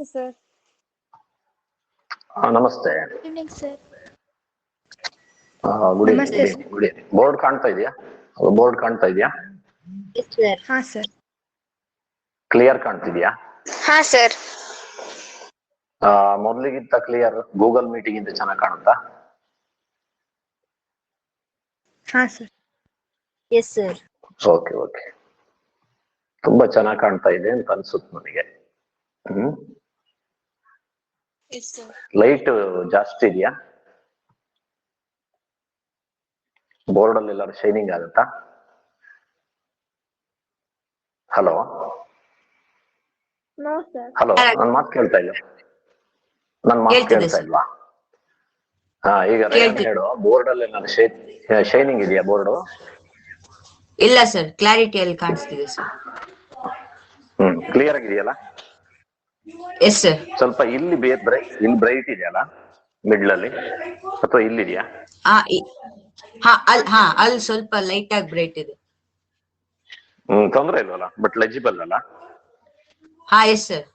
ನಮಸ್ತೆ ಸರ್. ನಮಸ್ತೆ. Good evening sir. Good evening. Board ಕಾಣ್ತಾ ಇದೆಯಾ? ಬೋರ್ಡ್ ಕಾಣ್ತಾ ಇದೆಯಾ? ಹಾ ಸರ್. ಕ್ಲಿಯರ್ ಕಾಣ್ತಿದ್ಯಾ? ಹಾ ಸರ್. ಮೊದಲಿಗಿಂತ ಕ್ಲಿಯರ್, ಗೂಗಲ್ ಮೀಟಿಂಗ್ ಇಂದ ಚೆನ್ನಾಗಿ ಕಾಣುತ್ತಾ? ಹಾ sir. Yes sir. Okay okay, ತುಂಬಾ ಚೆನ್ನಾಗಿ ಕಾಣ್ತಾ ಇದೆ ಅಂತ ಅನ್ಸುತ್ತೆ ನನಗೆ. ಲೈಟ್ ಜಾಸ್ತಿ ಇದೆಯಾ? ಬೋರ್ಡ್ ಅಲ್ಲಿ ಎಲ್ಲರೂ ಶೈನಿಂಗ್ ಆಗುತ್ತಾ? ಹಲೋ ಹಲೋ, ನನ್ ಮಾತು ಕೇಳ್ತಾ ಇಲ್ಲ? ನನ್ ಮಾತು ಕೇಳ್ತಾ ಇಲ್ವಾ? ಈಗ ಹೇಳು, ಬೋರ್ಡ್ ಅಲ್ಲಿ ನಾನು ಶೈನಿಂಗ್ ಇದೆಯಾ ಬೋರ್ಡ್? ಇಲ್ಲ ಸರ್, ಕ್ಲಾರಿಟಿಯಲ್ಲಿ ಕಾಣಿಸ್ತಿದೆ ಸರ್. ಕ್ಲಿಯರ್ ಆಗಿದೆಯಲ್ಲ? Yes sir. ಸ್ವಲ್ಪ ಇಲ್ಲಿ ಇಲ್ಲಿ ಬ್ರೈಟ್ ಇದೆಯಲ್ಲ ಮಿಡ್ಲ್ ಅಲ್ಲಿ, ಅಥವಾ ಇಲ್ಲಿದೆಯಾ? ಅಲ್ಲಿ ಸ್ವಲ್ಪ ಲೈಟ್ ಆಗಿ ಬ್ರೈಟ್ ಇದೆ. ತೊಂದ್ರೆ ಇಲ್ವಲ್ಲ, ಬಟ್ ಲೆಜಿಬಲ್ ಅಲ್ಲ? Yes sir.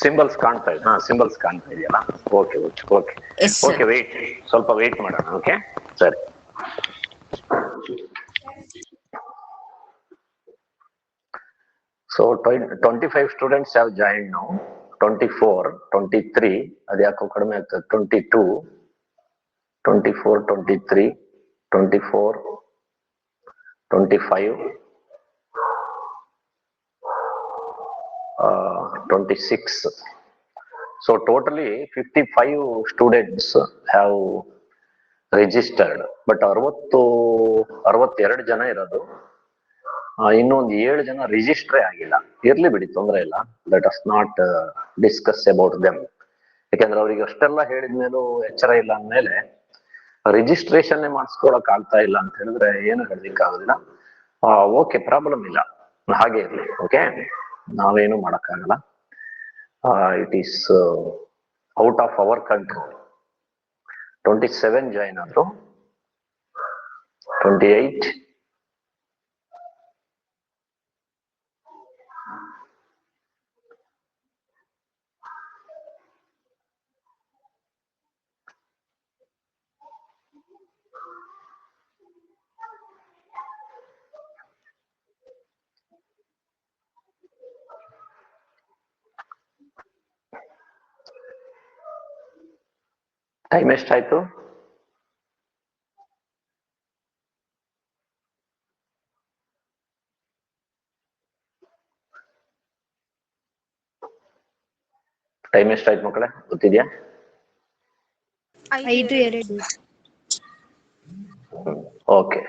ಸಿಂಬಲ್ಸ್ ಕಾಣ್ತಾ ಇದೆ. ಸಿಂಬಲ್ಸ್ ಕಾಣ್ತಾ ಇದೆಯಲ್ಲ? Okay okay okay okay, wait, ಸ್ವಲ್ಪ ವೇಟ್ ಮಾಡೋಣ. ಓಕೆ ಸರಿ. So 25 students have joined now. 24, 23, ಅದ್ಯಾಕೋ ಕಡಿಮೆ ಆಗ್ತದೆ. 22, 24, 23, 24, 25, 26. So totally 55 students have registered. But 62 ಜನ ಇರೋದು. ಇನ್ನೊಂದು 7 ಜನ ರಿಜಿಸ್ಟ್ರೇ ಆಗಿಲ್ಲ. ಇರ್ಲಿ ಬಿಡಿ, ತೊಂದರೆ ಇಲ್ಲ. Let us not discuss about them. ಯಾಕಂದ್ರೆ ಅವ್ರಿಗೆ ಅಷ್ಟೆಲ್ಲ ಹೇಳಿದ್ಮೇಲೂ ಎಚ್ಚರ ಇಲ್ಲ ಅಂದ್ಮೇಲೆ ರಿಜಿಸ್ಟ್ರೇಷನ್ ಮಾಡಿಸ್ಕೊಳಕ್ ಆಗ್ತಾ ಇಲ್ಲ ಅಂತ ಹೇಳಿದ್ರೆ ಏನು ಹೇಳಲಿಕ್ಕೆ ಆಗೋದಿಲ್ಲ. ಓಕೆ, ಪ್ರಾಬ್ಲಮ್ ಇಲ್ಲ, ಹಾಗೆ ಇರ್ಲಿ. ಓಕೆ, ನಾವೇನು ಮಾಡಕ್ಕಾಗಲ್ಲ. It is out of our control. 27 join ಆದ್ರು, 28, ಟೈಮ್ ಎಷ್ಟಾಯ್ತು? ಟೈಮ್ ಎಷ್ಟಾಯ್ತು ಮಕ್ಕಳೇ, ಗೊತ್ತಿದ್ಯಾ? 5:02. ಓಕೆ,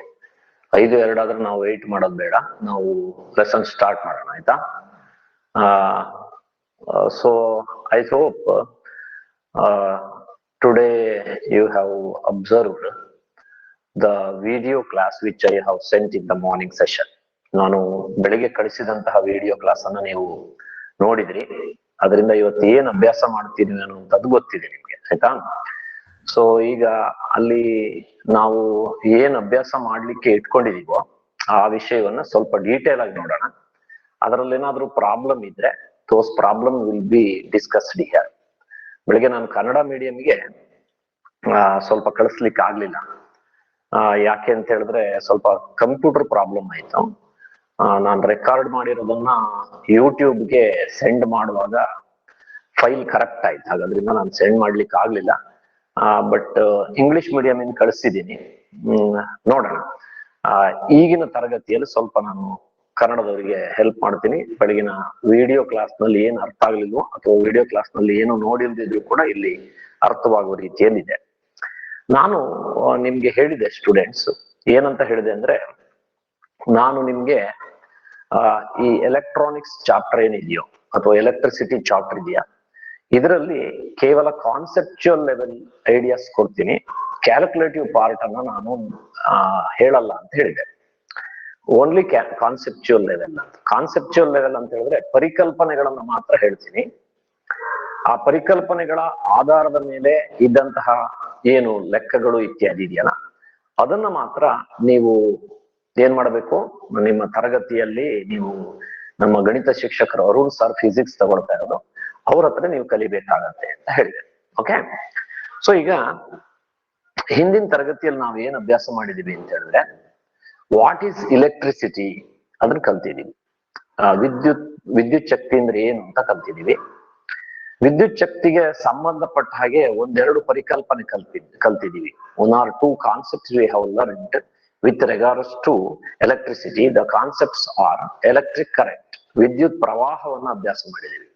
5:02 ಆದ್ರೆ ನಾವು ವೇಟ್ ಮಾಡೋದು ಬೇಡ, ನಾವು ಲೆಸನ್ ಸ್ಟಾರ್ಟ್ ಮಾಡೋಣ, ಆಯ್ತಾ? So I hope today you have observed the video class which I have sent in the morning session. ನಾನು ಬೆಳಿಗ್ಗೆ ಕಳಿಸಿದಂತಹ ವಿಡಿಯೋ ಕ್ಲಾಸ್ ಅನ್ನ ನೀವು ನೋಡಿದ್ರಿ. ಅದರಿಂದ ಇವತ್ತು ಏನ್ ಅಭ್ಯಾಸ ಮಾಡ್ತಿದೀವಿ ಅನ್ನುವಂಥದ್ದು ಗೊತ್ತಿದೆ ನಿಮ್ಗೆ, ಆಯ್ತಾ? ಸೊ ಈಗ ಅಲ್ಲಿ ನಾವು ಏನ್ ಅಭ್ಯಾಸ ಮಾಡ್ಲಿಕ್ಕೆ ಇಟ್ಕೊಂಡಿದೀವೋ ಆ ವಿಷಯವನ್ನ ಸ್ವಲ್ಪ ಡೀಟೇಲ್ ಆಗಿ ನೋಡೋಣ. ಅದರಲ್ಲಿ ಏನಾದ್ರೂ ಪ್ರಾಬ್ಲಮ್ ಇದ್ರೆ those problem will be discussed here. ಬೆಳಿಗ್ಗೆ ನಾನು ಕನ್ನಡ ಮೀಡಿಯಂಗೆ ಸ್ವಲ್ಪ ಕಳಿಸ್ಲಿಕ್ಕೆ ಆಗ್ಲಿಲ್ಲ. ಯಾಕೆ ಅಂತ ಹೇಳಿದ್ರೆ ಸ್ವಲ್ಪ ಕಂಪ್ಯೂಟರ್ ಪ್ರಾಬ್ಲಮ್ ಆಯ್ತು. ನಾನು ರೆಕಾರ್ಡ್ ಮಾಡಿರೋದನ್ನ ಯೂಟ್ಯೂಬ್ಗೆ ಸೆಂಡ್ ಮಾಡುವಾಗ ಫೈಲ್ ಕರೆಕ್ಟ್ ಆಯ್ತು, ಹಾಗಾದ್ರಿಂದ ನಾನು ಸೆಂಡ್ ಮಾಡ್ಲಿಕ್ಕೆ ಆಗ್ಲಿಲ್ಲ. ಬಟ್ ಇಂಗ್ಲಿಷ್ ಮೀಡಿಯಂ ಇಂದ ಕಳಿಸಿದ್ದೀನಿ. ನೋಡೋಣ, ಈಗಿನ ತರಗತಿಯಲ್ಲಿ ಸ್ವಲ್ಪ ನಾನು ಕನ್ನಡದವರಿಗೆ ಹೆಲ್ಪ್ ಮಾಡ್ತೀನಿ. ಬೆಳಗಿನ ವಿಡಿಯೋ ಕ್ಲಾಸ್ ನಲ್ಲಿ ಏನು ಅರ್ಥ ಆಗ್ಲಿಲ್ವೋ ಅಥವಾ ವಿಡಿಯೋ ಕ್ಲಾಸ್ ನಲ್ಲಿ ಏನು ನೋಡಿಲ್ದಿದ್ರು ಕೂಡ ಇಲ್ಲಿ ಅರ್ಥವಾಗುವ ರೀತಿಯಲ್ಲಿದೆ. ನಾನು ನಿಮ್ಗೆ ಹೇಳಿದೆ ಸ್ಟೂಡೆಂಟ್ಸ್, ಏನಂತ ಹೇಳಿದೆ ಅಂದ್ರೆ, ನಾನು ನಿಮ್ಗೆ ಈ ಎಲೆಕ್ಟ್ರಾನಿಕ್ಸ್ ಚಾಪ್ಟರ್ ಏನಿದೆಯೋ ಅಥವಾ ಎಲೆಕ್ಟ್ರಿಸಿಟಿ ಚಾಪ್ಟರ್ ಇದೆಯಾ, ಇದರಲ್ಲಿ ಕೇವಲ ಕಾನ್ಸೆಪ್ಚುಯಲ್ ಲೆವೆಲ್ ಐಡಿಯಾಸ್ ಕೊಡ್ತೀನಿ, ಕ್ಯಾಲ್ಕುಲೇಟಿವ್ ಪಾರ್ಟ್ ಅನ್ನ ನಾನು ಹೇಳಲ್ಲ ಅಂತ ಹೇಳಿದೆ. ಓನ್ಲಿ ಕಾನ್ಸೆಪ್ಚುಯಲ್ ಲೆವೆಲ್ ಅಂತ. ಕಾನ್ಸೆಪ್ಚುಯಲ್ ಲೆವೆಲ್ ಅಂತ ಹೇಳಿದ್ರೆ ಪರಿಕಲ್ಪನೆಗಳನ್ನ ಮಾತ್ರ ಹೇಳ್ತೀನಿ. ಆ ಪರಿಕಲ್ಪನೆಗಳ ಆಧಾರದ ಮೇಲೆ ಇದ್ದಂತಹ ಏನು ಲೆಕ್ಕಗಳು ಇತ್ಯಾದಿ ಇದೆಯಲ್ಲ, ಅದನ್ನ ಮಾತ್ರ ನೀವು ಏನ್ ಮಾಡಬೇಕು, ನಿಮ್ಮ ತರಗತಿಯಲ್ಲಿ ನೀವು ನಮ್ಮ ಗಣಿತ ಶಿಕ್ಷಕರು ಅರುಣ್ ಸರ್ ಫಿಸಿಕ್ಸ್ ತಗೊಳ್ತಾ ಇರೋದು, ಅವ್ರ ಹತ್ರ ನೀವು ಕಲಿಬೇಕಾಗತ್ತೆ ಅಂತ ಹೇಳಿದೆ. ಓಕೆ, ಸೊ ಈಗ ಹಿಂದಿನ ತರಗತಿಯಲ್ಲಿ ನಾವು ಏನ್ ಅಭ್ಯಾಸ ಮಾಡಿದೀವಿ ಅಂತ ಹೇಳಿದ್ರೆ, ವಾಟ್ ಈಸ್ ಎಲೆಕ್ಟ್ರಿಸಿಟಿ ಅದನ್ನ ಕಲ್ತಿದೀವಿ. ವಿದ್ಯುತ್ ಶಕ್ತಿ ಅಂದ್ರೆ ಏನು ಅಂತ ಕಲ್ತಿದೀವಿ. ವಿದ್ಯುತ್ ಶಕ್ತಿಗೆ ಸಂಬಂಧಪಟ್ಟ ಹಾಗೆ ಒಂದೆರಡು ಪರಿಕಲ್ಪನೆ ಕಲ್ತಿದೀವಿ. 1 or 2 concepts we have learned with regards to electricity. The concepts are electric current, ವಿದ್ಯುತ್ ಪ್ರವಾಹವನ್ನ ಅಭ್ಯಾಸ ಮಾಡಿದೀವಿ.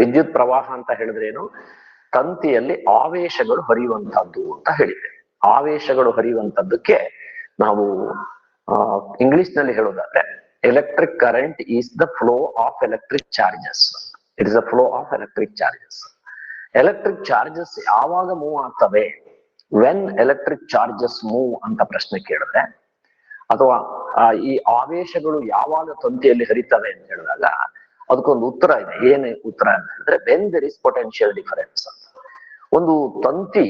ವಿದ್ಯುತ್ ಪ್ರವಾಹ ಅಂತ ಹೇಳಿದ್ರೆ ಏನು? ತಂತಿಯಲ್ಲಿ ಆವೇಶಗಳು ಹರಿಯುವಂತಹದ್ದು ಅಂತ ಹೇಳಿದೆ. ಆವೇಶಗಳು ಹರಿಯುವಂತದ್ದಕ್ಕೆ ನಾವು ಇಂಗ್ಲಿಷ್ ನಲ್ಲಿ ಹೇಳೋದಾದ್ರೆ electric current is the flow of electric charges. It is a flow of electric charges. Electric charges ಯಾವಾಗ ಮೂವ್ ಆಗ್ತವೆ? ವೆನ್ ಎಲೆಕ್ಟ್ರಿಕ್ ಚಾರ್ಜಸ್ ಮೂವ್ ಅಂತ ಪ್ರಶ್ನೆ ಕೇಳಿದ್ರೆ, ಅಥವಾ ಈ ಆವೇಶಗಳು ಯಾವಾಗ ತಂತಿಯಲ್ಲಿ ಹರಿತವೆ ಅಂತ ಹೇಳಿದಾಗ ಅದಕ್ಕೊಂದು ಉತ್ತರ ಇದೆ. ಏನು ಉತ್ತರ ಅಂತ ಹೇಳಿದ್ರೆ, when there is potential difference ಅಂತ. ಒಂದು ತಂತಿ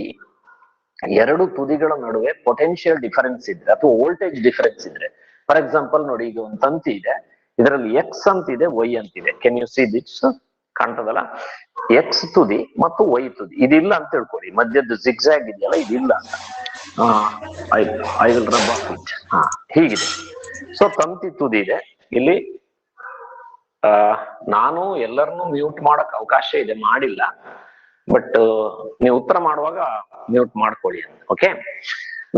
ಎರಡು ತುದಿಗಳ ನಡುವೆ ಪೊಟೆನ್ಶಿಯಲ್ ಡಿಫರೆನ್ಸ್ ಇದ್ರೆ ಅಥವಾ ವೋಲ್ಟೇಜ್ ಡಿಫರೆನ್ಸ್ ಇದ್ರೆ, ಫಾರ್ ಎಕ್ಸಾಂಪಲ್ ನೋಡಿ, ಈಗ ಒಂದು ತಂತಿ ಇದೆ, ಇದರಲ್ಲಿ ಎಕ್ಸ್ ಅಂತಿದೆ, ವೈ ಅಂತಿದೆ. Can you see this? ಕಾಣ್ತದಲ್ಲ, ಎಕ್ಸ್ ತುದಿ ಮತ್ತು ವೈ ತುದಿ ಇದಿಲ್ಲ ಅಂತ ತಿಳ್ಕೊಳ್ಳಿ. ಮಧ್ಯದ ಜಿಗ್ಜಾಗ್ ಇದೆಯಲ್ಲ, ಇದಿಲ್ಲ ಅಂತ. I will rub of it. ಹೀಗಿದೆ. ಸೊ ತಂತಿ ತುದಿ ಇದೆ ಇಲ್ಲಿ. ನಾನು ಎಲ್ಲರನ್ನೂ ಮ್ಯೂಟ್ ಮಾಡಕ್ ಅವಕಾಶ ಇದೆ, ಮಾಡಿಲ್ಲ, ಬಟ್ ನೀವು ಉತ್ತರ ಮಾಡುವಾಗ ಮ್ಯೂಟ್ ಮಾಡ್ಕೊಳ್ಳಿ ಅಂತ. ಓಕೆ,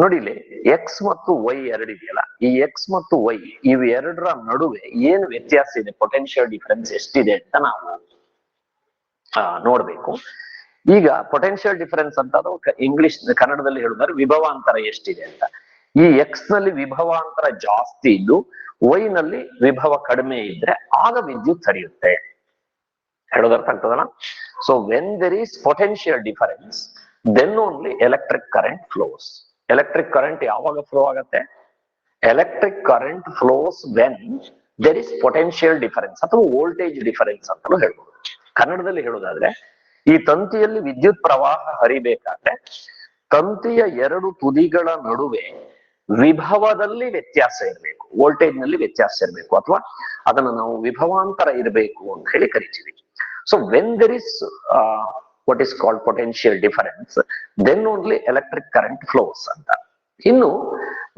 ನೋಡಿ ಇಲ್ಲಿ ಎಕ್ಸ್ ಮತ್ತು ವೈ ಎರಡಿದೆಯಲ್ಲ, ಈ ಎಕ್ಸ್ ಮತ್ತು ವೈ ಇವೆರಡರ ನಡುವೆ ಏನು ವ್ಯತ್ಯಾಸ ಇದೆ, ಪೊಟೆನ್ಶಿಯಲ್ ಡಿಫರೆನ್ಸ್ ಎಷ್ಟಿದೆ ಅಂತ ನಾವು ನೋಡ್ಬೇಕು. ಈಗ ಪೊಟೆನ್ಶಿಯಲ್ ಡಿಫರೆನ್ಸ್ ಅಂತ ಅದು ಇಂಗ್ಲಿಷ್ ಕನ್ನಡದಲ್ಲಿ ಹೇಳಿದ್ರೆ ವಿಭವಾಂತರ ಎಷ್ಟಿದೆ ಅಂತ. ಈ ಎಕ್ಸ್ ನಲ್ಲಿ ವಿಭವಾಂತರ ಜಾಸ್ತಿ ಇದ್ದು ವೈ ನಲ್ಲಿ ವಿಭವ ಕಡಿಮೆ ಇದ್ರೆ ಆಗ ವಿದ್ಯುತ್ ಹರಿಯುತ್ತೆ. ಹೇಳೋದರ್ಥ ಆಗ್ತದಲ್ಲ? So when there is potential difference then only electric current flows. Electric current ಯಾವಾಗ ಫ್ಲೋ ಆಗತ್ತೆ? Electric current flows when there is potential difference ಅಥವಾ ವೋಲ್ಟೇಜ್ ಡಿಫರೆನ್ಸ್ ಅಂತಲೂ ಹೇಳ್ಬೋದು. ಕನ್ನಡದಲ್ಲಿ ಹೇಳೋದಾದ್ರೆ, ಈ ತಂತಿಯಲ್ಲಿ ವಿದ್ಯುತ್ ಪ್ರವಾಹ ಹರಿಬೇಕಾದ್ರೆ ತಂತಿಯ ಎರಡು ತುದಿಗಳ ನಡುವೆ ವಿಭವದಲ್ಲಿ ವ್ಯತ್ಯಾಸ ಇರಬೇಕು, ವೋಲ್ಟೇಜ್ ನಲ್ಲಿ ವ್ಯತ್ಯಾಸ ಇರಬೇಕು, ಅಥವಾ ಅದನ್ನು ನಾವು ವಿಭವಾಂತರ ಇರಬೇಕು ಅಂತ ಹೇಳಿ ಕರಿತೀವಿ. So when there is what is called potential difference, then only electric current flows ಅಂತ. ಇನ್ನು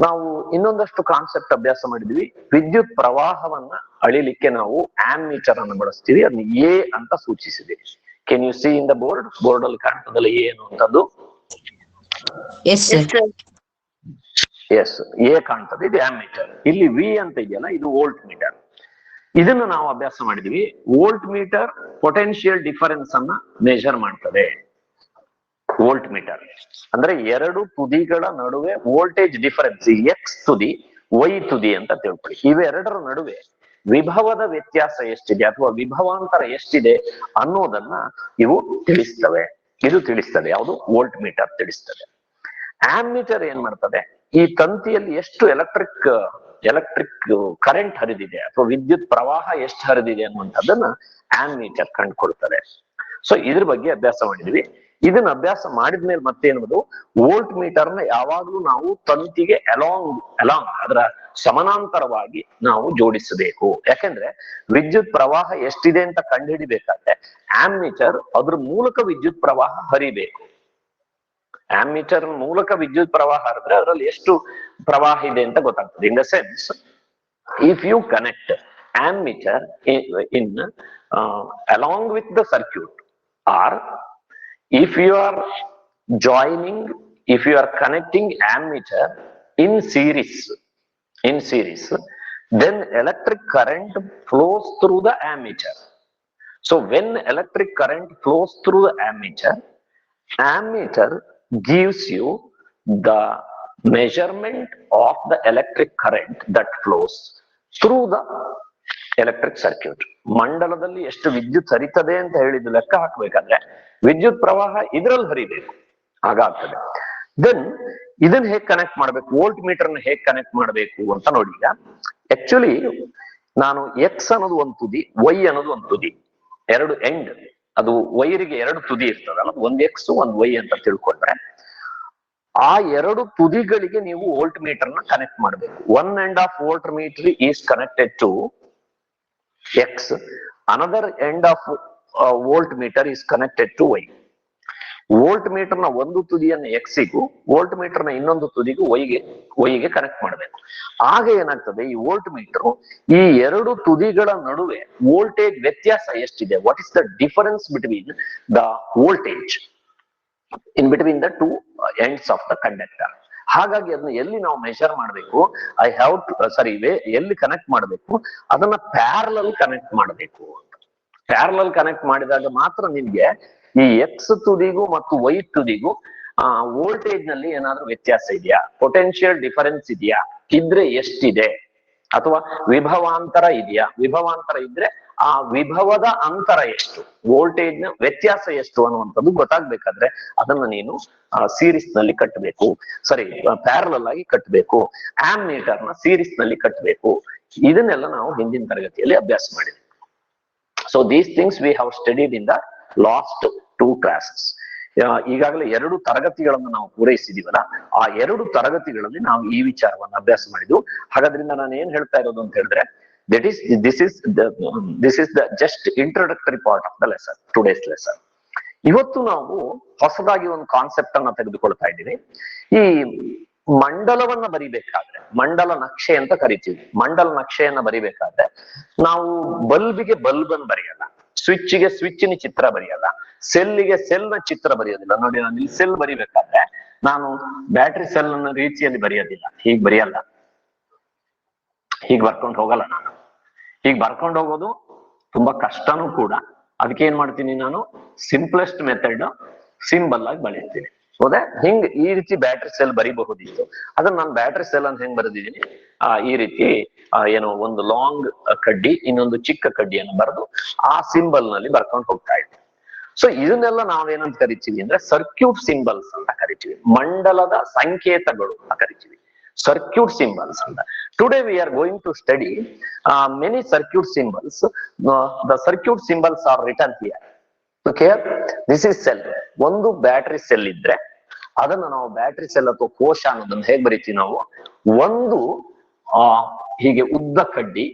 ನಾವು ಇನ್ನೊಂದಷ್ಟು ಕಾನ್ಸೆಪ್ಟ್ ಅಭ್ಯಾಸ ಮಾಡಿದ್ವಿ. ವಿದ್ಯುತ್ ಪ್ರವಾಹವನ್ನ ಅಳಿಲಿಕ್ಕೆ ನಾವು ಆಮ್ಮೀಟರ್ ಅನ್ನು ಬಳಸ್ತೀವಿ. ಅದನ್ನ ಎ ಅಂತ ಸೂಚಿಸಿದ್ದೀವಿ. Can you see in the board? Board ಅಲ್ಲಿ ಕಾಣ್ತದಲ್ಲ ಎ ಅನ್ನುವಂಥದ್ದು? ಎಸ್, ಎ ಕಾಣ್ತದೆ, ಇದು ಆಮ್ಮೀಟರ್. ಇಲ್ಲಿ ವಿ ಅಂತ ಇದೆಯಲ್ಲ, ಇದು ವೋಲ್ಟ್ ಮೀಟರ್. ಇದನ್ನು ನಾವು ಅಭ್ಯಾಸ ಮಾಡಿದ್ವಿ. ವೋಲ್ಟ್ ಮೀಟರ್ ಪೊಟೆನ್ಶಿಯಲ್ ಡಿಫರೆನ್ಸ್ ಅನ್ನ ಮೆಜರ್ ಮಾಡ್ತದೆ. ವೋಲ್ಟ್ ಮೀಟರ್ ಅಂದ್ರೆ ಎರಡು ತುದಿಗಳ ನಡುವೆ ವೋಲ್ಟೇಜ್ ಡಿಫರೆನ್ಸ್, ಎಕ್ಸ್ ತುದಿ ವೈ ತುದಿ ಅಂತ ತಿಳ್ಕೊಳ್ಳಿ. ಇವೆರಡರ ನಡುವೆ ವಿಭವದ ವ್ಯತ್ಯಾಸ ಎಷ್ಟಿದೆ ಅಥವಾ ವಿಭವಾಂತರ ಎಷ್ಟಿದೆ ಅನ್ನೋದನ್ನ ಇವು ತಿಳಿಸ್ತವೆ. ಇದು ತಿಳಿಸ್ತದೆ ಯಾವುದು? ವೋಲ್ಟ್ ಮೀಟರ್ ತಿಳಿಸ್ತದೆ. ಆಮ್ಮೀಟರ್ ಏನ್ ಮಾಡ್ತದೆ? ಈ ತಂತಿಯಲ್ಲಿ ಎಷ್ಟು ಎಲೆಕ್ಟ್ರಿಕ್ ಕರೆಂಟ್ ಹರಿದಿದೆ ಅಥವಾ ವಿದ್ಯುತ್ ಪ್ರವಾಹ ಎಷ್ಟು ಹರಿದಿದೆ ಅನ್ನುವಂಥದ್ದನ್ನ ಆಮ್ಮೀಟರ್ ಕಂಡುಕೊಳ್ತದೆ. ಸೊ ಇದ್ರ ಬಗ್ಗೆ ಅಭ್ಯಾಸ ಮಾಡಿದ್ವಿ. ಇದನ್ನ ಅಭ್ಯಾಸ ಮಾಡಿದ್ಮೇಲೆ ಮತ್ತೇನದು, ವೋಲ್ಟ್ ಮೀಟರ್ ನ ಯಾವಾಗ್ಲೂ ನಾವು ತಂತಿಗೆ ಅಲಾಂಗ್ ಅದರ ಸಮಾನಾಂತರವಾಗಿ ನಾವು ಜೋಡಿಸಬೇಕು. ಯಾಕೆಂದ್ರೆ ವಿದ್ಯುತ್ ಪ್ರವಾಹ ಎಷ್ಟಿದೆ ಅಂತ ಕಂಡುಹಿಡಿಬೇಕಾದ್ರೆ ಆಮ್ಮೀಟರ್ ಅದ್ರ ಮೂಲಕ ವಿದ್ಯುತ್ ಪ್ರವಾಹ ಹರಿಬೇಕು. ಆಮ್ಮೀಟರ್ ಮೂಲಕ ವಿದ್ಯುತ್ ಪ್ರವಾಹ ಹರಿದ್ರೆ ಅದರಲ್ಲಿ ಎಷ್ಟು ಪ್ರವಾಹ ಇದೆ ಅಂತ ಗೊತ್ತಾಗ್ತದೆ. In the sense, if you connect ammeter in along with the circuit, or if you are connecting ammeter in series, then electric current flows through the ammeter. So when electric current flows through the ammeter gives you the measurement of the electric current that flows through the electric circuit. ಮಂಡಲದಲ್ಲಿ ಎಷ್ಟು ವಿದ್ಯುತ್ ಹರಿತದೆ ಅಂತ ಹೇಳಿದ್ದು ಲೆಕ್ಕ ಹಾಕ್ಬೇಕಾದ್ರೆ ವಿದ್ಯುತ್ ಪ್ರವಾಹ ಇದರಲ್ಲಿ ಹರಿಬೇಕು, ಹಾಗಾಗ್ತದೆ. Then ಇದನ್ನ ಹೇಗೆ ಕನೆಕ್ಟ್ ಮಾಡ್ಬೇಕು, ವೋಲ್ಟ್ ಮೀಟರ್ ನ ಹೇಗೆ ಕನೆಕ್ಟ್ ಮಾಡ್ಬೇಕು ಅಂತ ನೋಡಿ. ಈಗ ಆಕ್ಚುಲಿ ನಾನು ಎಕ್ಸ್ ಅನ್ನೋದು ಒಂದು ತುದಿ, ವೈ ಅನ್ನೋದು ಒಂದು ತುದಿ, ಎರಡು ಎಂಡ್, ಅದು ವೈರಿಗೆ ಎರಡು ತುದಿ ಇರ್ತದಲ್ಲ, ಒಂದ್ ಎಕ್ಸ್ ಒಂದ್ ವೈ ಅಂತ ತಿಳ್ಕೊಂಡ್ರೆ ಆ ಎರಡು ತುದಿಗಳಿಗೆ ನೀವು ವೋಲ್ಟ್ ಮೀಟರ್ ನ ಕನೆಕ್ಟ್ ಮಾಡ್ಬೇಕು. One end of volt meter is connected to X, another end of volt meter is connected to Y. Volt meter ನ ಒಂದು ತುದಿಯನ್ನು ಎಕ್ಸಿಗೂ ವೋಲ್ಟ್ ಮೀಟರ್ ನ ಇನ್ನೊಂದು ತುದಿಗೂ ವೈಗೆ ಕನೆಕ್ಟ್ ಮಾಡಬೇಕು. ಆಗ ಏನಾಗ್ತದೆ, ಈ ವೋಲ್ಟ್ ಮೀಟರ್ ಈ ಎರಡು ತುದಿಗಳ ನಡುವೆ ವೋಲ್ಟೇಜ್ ವ್ಯತ್ಯಾಸ ಎಷ್ಟಿದೆ, what is the difference between the voltage in between the two ends of the conductor. ಹಾಗಾಗಿ ಅದನ್ನ ಎಲ್ಲಿ ನಾವು ಮೆಷರ್ ಮಾಡಬೇಕು, ಎಲ್ಲಿ ಕನೆಕ್ಟ್ ಮಾಡಬೇಕು, ಅದನ್ನ ಪ್ಯಾರಲಲ್ ಕನೆಕ್ಟ್ ಮಾಡಬೇಕು. ಪ್ಯಾರಲಲ್ ಕನೆಕ್ಟ್ ಮಾಡಿದಾಗ ಮಾತ್ರ ನಿಮ್ಗೆ ಈ ಎಕ್ಸ್ ತುದಿಗೂ ಮತ್ತು ವೈ ತುದಿಗೂ ವೋಲ್ಟೇಜ್ ನಲ್ಲಿ ಏನಾದ್ರೂ ವ್ಯತ್ಯಾಸ ಇದೆಯಾ, ಪೊಟೆನ್ಶಿಯಲ್ ಡಿಫರೆನ್ಸ್ ಇದೆಯಾ, ಇದ್ರೆ ಎಷ್ಟಿದೆ, ಅಥವಾ ವಿಭವಾಂತರ ಇದೆಯಾ. ವಿಭವಾಂತರ ಇದ್ರೆ ಆ ವಿಭವದ ಅಂತರ ಎಷ್ಟು, ವೋಲ್ಟೇಜ್ ನ ವ್ಯತ್ಯಾಸ ಎಷ್ಟು ಅನ್ನುವಂಥದ್ದು ಗೊತ್ತಾಗ್ಬೇಕಾದ್ರೆ ಅದನ್ನ ನೀನು ಸೀರೀಸ್ ನಲ್ಲಿ ಕಟ್ಟಬೇಕು, ಪ್ಯಾರಲಲ್ ಆಗಿ ಕಟ್ಟಬೇಕು. ಆಮ್ಮೀಟರ್ ನ ಸೀರೀಸ್ ನಲ್ಲಿ ಕಟ್ಟಬೇಕು. ಇದನ್ನೆಲ್ಲ ನಾವು ಹಿಂದಿನ ತರಗತಿಯಲ್ಲಿ ಅಭ್ಯಾಸ ಮಾಡಿದ್ವಿ. So these things we have studied in the last 2 classes. ಈಗಾಗಲೇ 2 ತರಗತಿಗಳನ್ನು ನಾವು ಪೂರೈಸಿದೀವಲ್ಲ, ಆ 2 ತರಗತಿಗಳಲ್ಲಿ ನಾವು ಈ ವಿಚಾರವನ್ನು ಅಭ್ಯಾಸ ಮಾಡಿದ್ವು. ಹಾಗಾದ್ರಿಂದ ನಾನು ಏನ್ ಹೇಳ್ತಾ ಇರೋದು ಅಂತ ಹೇಳಿದ್ರೆ, this is the just introductory part of the lesson, today's lesson. ಇವತ್ತು ನಾವು ಹೊಸದಾಗಿ ಒಂದು ಕಾನ್ಸೆಪ್ಟ್ ಅನ್ನ ತೆಗೆದುಕೊಳ್ತಾ ಇದ್ದೀವಿ. ಈ ಮಂಡಲವನ್ನ ಬರಿಬೇಕಾದ್ರೆ, ಮಂಡಲ ನಕ್ಷೆ ಅಂತ ಕರಿತೀವಿ. ಮಂಡಲ ನಕ್ಷೆಯನ್ನ ಬರಿಬೇಕಾದ್ರೆ ನಾವು ಬಲ್ಬಿಗೆ ಬಲ್ಬ್ ಅನ್ನು ಬರೆಯಲ್ಲ, ಸ್ವಿಚ್ಗೆ ಸ್ವಿಚ್ನ ಚಿತ್ರ ಬರೆಯಲ್ಲ, ಸೆಲ್ಗೆ ಸೆಲ್ ನ ಚಿತ್ರ ಬರೆಯೋದಿಲ್ಲ. ನೋಡಿ, ನಾನು ಇಲ್ಲಿ ಸೆಲ್ ಬರಿಬೇಕಾದ್ರೆ ನಾನು ಬ್ಯಾಟ್ರಿ ಸೆಲ್ ಅನ್ನ ರೀತಿಯಲ್ಲಿ ಬರೆಯೋದಿಲ್ಲ, ಹೀಗ್ ಬರೆಯಲ್ಲ, ಹೀಗ್ ಬರ್ಕೊಂಡು ಹೋಗಲ್ಲ. ನಾನು ಹೀಗ್ ಬರ್ಕೊಂಡು ಹೋಗೋದು ತುಂಬಾ ಕಷ್ಟನೂ ಕೂಡ. ಅದಕ್ಕೆ ಏನ್ ಮಾಡ್ತೀನಿ, ನಾನು ಸಿಂಪ್ಲೆಸ್ಟ್ ಮೆಥಡ್ ಸಿಂಬಲ್ ಆಗಿ ಬರೀತೀನಿ. ಹೌದಾ? ಈ ರೀತಿ ಬ್ಯಾಟ್ರಿ ಸೆಲ್ ಬರಿಬಹುದಿತ್ತು. ಅದನ್ನ ನಾನು ಬ್ಯಾಟ್ರಿ ಸೆಲ್ ಅಂತ ಹೆಂಗ್ ಬರೆದಿದ್ದೀನಿ, ಈ ರೀತಿ ಏನೋ ಒಂದು ಲಾಂಗ್ ಕಡ್ಡಿ, ಇನ್ನೊಂದು ಚಿಕ್ಕ ಕಡ್ಡಿಯನ್ನು ಬರೆದು ಆ ಸಿಂಬಲ್ ನಲ್ಲಿ ಬರ್ಕೊಂಡು ಹೋಗ್ತಾ ಇದ್ದೆ. ಸೊ ಇದನ್ನೆಲ್ಲ ನಾವೇನಂತ ಕರಿತೀವಿ ಅಂದ್ರೆ ಸರ್ಕ್ಯೂಟ್ ಸಿಂಬಲ್ಸ್ ಅಂತ ಕರಿತೀವಿ. ಮಂಡಲದ ಸಂಕೇತಗಳು ಅಂತ ಕರಿತೀವಿ, ಸರ್ಕ್ಯೂಟ್ ಸಿಂಬಲ್ಸ್ ಅಂತ. Today we are going to study many circuit symbols. The circuit symbols are written here. Okay, this is cell. ಒಂದು ಬ್ಯಾಟ್ರಿ ಸೆಲ್ ಇದ್ರೆ ಅದನ್ನ ನಾವು ಬ್ಯಾಟ್ರಿ ಸೆಲ್ ಅಥವಾ ಕೋಶ ಅನ್ನೋದನ್ನ ಹೇಗ್ ಬರೀತೀವಿ ನಾವು, ಒಂದು ಹೀಗೆ ಉದ್ದ ಕಡ್ಡಿ,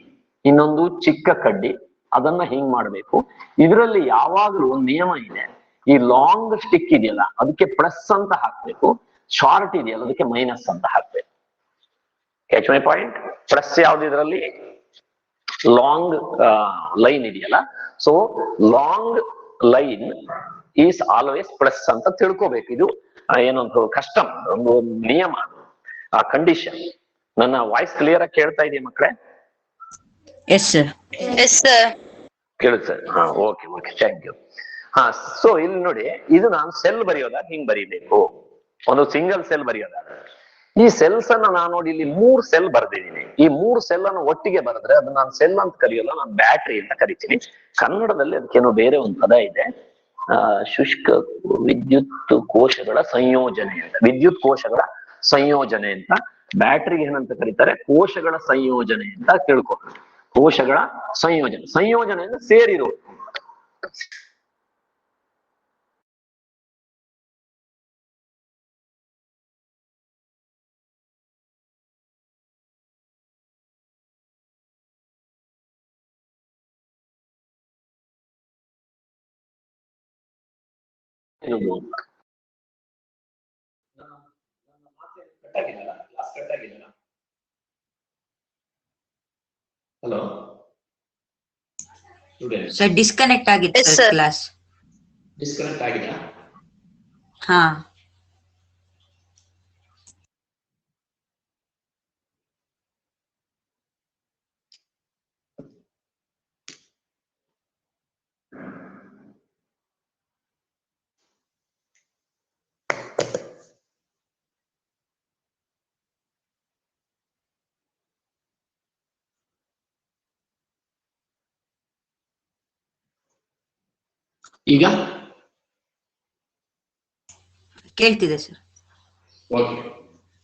ಇನ್ನೊಂದು ಚಿಕ್ಕ ಕಡ್ಡಿ, ಅದನ್ನ ಹಿಂಗ್ ಮಾಡ್ಬೇಕು. ಇದರಲ್ಲಿ ಯಾವಾಗ್ಲೂ ಒಂದು ನಿಯಮ ಇದೆ, ಈ ಲಾಂಗ್ ಸ್ಟಿಕ್ ಇದೆಯಲ್ಲ ಅದಕ್ಕೆ ಪ್ಲಸ್ ಅಂತ ಹಾಕ್ಬೇಕು, ಶಾರ್ಟ್ ಇದೆಯಲ್ಲ ಅದಕ್ಕೆ ಮೈನಸ್ ಅಂತ ಹಾಕ್ಬೇಕು. Catch my point? ಪ್ಲಸ್ ಯಾವ್ದು ಇದರಲ್ಲಿ, ಲಾಂಗ್ ಲೈನ್ ಇದೆಯಲ್ಲ, so long line is always plus ಅಂತ ತಿಳ್ಕೋಬೇಕು. ಇದು ಏನೊಂದು ಕಸ್ಟಮ್, ಒಂದು ನಿಯಮ, ಕಂಡೀಷನ್. ನನ್ನ ವಾಯ್ಸ್ ಕ್ಲಿಯರ್ ಆಗಿ ಕೇಳ್ತಾ ಇದೆಯಾ ಮಕ್ಕಳೇ? Yes sir. Yes sir. ಕೇಳುತ್ತೆ? Okay, thank you. ಸೊ ಇಲ್ಲಿ ನೋಡಿ, ಇದು ನಾನು ಸೆಲ್ ಬರೆಯೋದಾಗ ಹಿಂಗ್ ಬರೀಬೇಕು. ಒಂದು ಸಿಂಗಲ್ ಸೆಲ್ ಬರೆಯೋದಾಗ ಈ ಸೆಲ್ಸ್ ಅನ್ನ ನಾನು ನೋಡಿ ಇಲ್ಲಿ 3 ಸೆಲ್ ಬರ್ದಿದ್ದೀನಿ. ಈ 3 ಸೆಲ್ ಅನ್ನು ಒಟ್ಟಿಗೆ ಬರೆದ್ರೆ ಅದು ನಾನು ಸೆಲ್ ಅಂತ ಕರೆಯೋಲ್ಲ, ನಾನು ಬ್ಯಾಟ್ರಿ ಅಂತ ಕರಿತೀನಿ. ಕನ್ನಡದಲ್ಲಿ ಅದಕ್ಕೇನೋ ಬೇರೆ ಒಂದು ಪದ ಇದೆ, ಶುಷ್ಕ ವಿದ್ಯುತ್ ಕೋಶಗಳ ಸಂಯೋಜನೆ ಅಂತ. ವಿದ್ಯುತ್ ಕೋಶಗಳ ಸಂಯೋಜನೆ ಅಂತ. ಬ್ಯಾಟ್ರಿಗೆ ಏನಂತ ಕರೀತಾರೆ, ಕೋಶಗಳ ಸಂಯೋಜನೆ ಅಂತ ತಿಳ್ಕೊ. ಕೋಶಗಳ ಸಂಯೋಜನೆ ಅಂದ್ರೆ ಸೇರಿರೋ. ಹಲೋ ಸರ್, ಡಿಸ್ಕನೆಕ್ಟ್ ಆಗಿತ್ತು Yes, sir sir. Class. Disconnect ಆಗಿದಾ? ಹಾ, ಈಗ ಕೇಳ್ತಿದೆ ಸರ್. ಓಕೆ,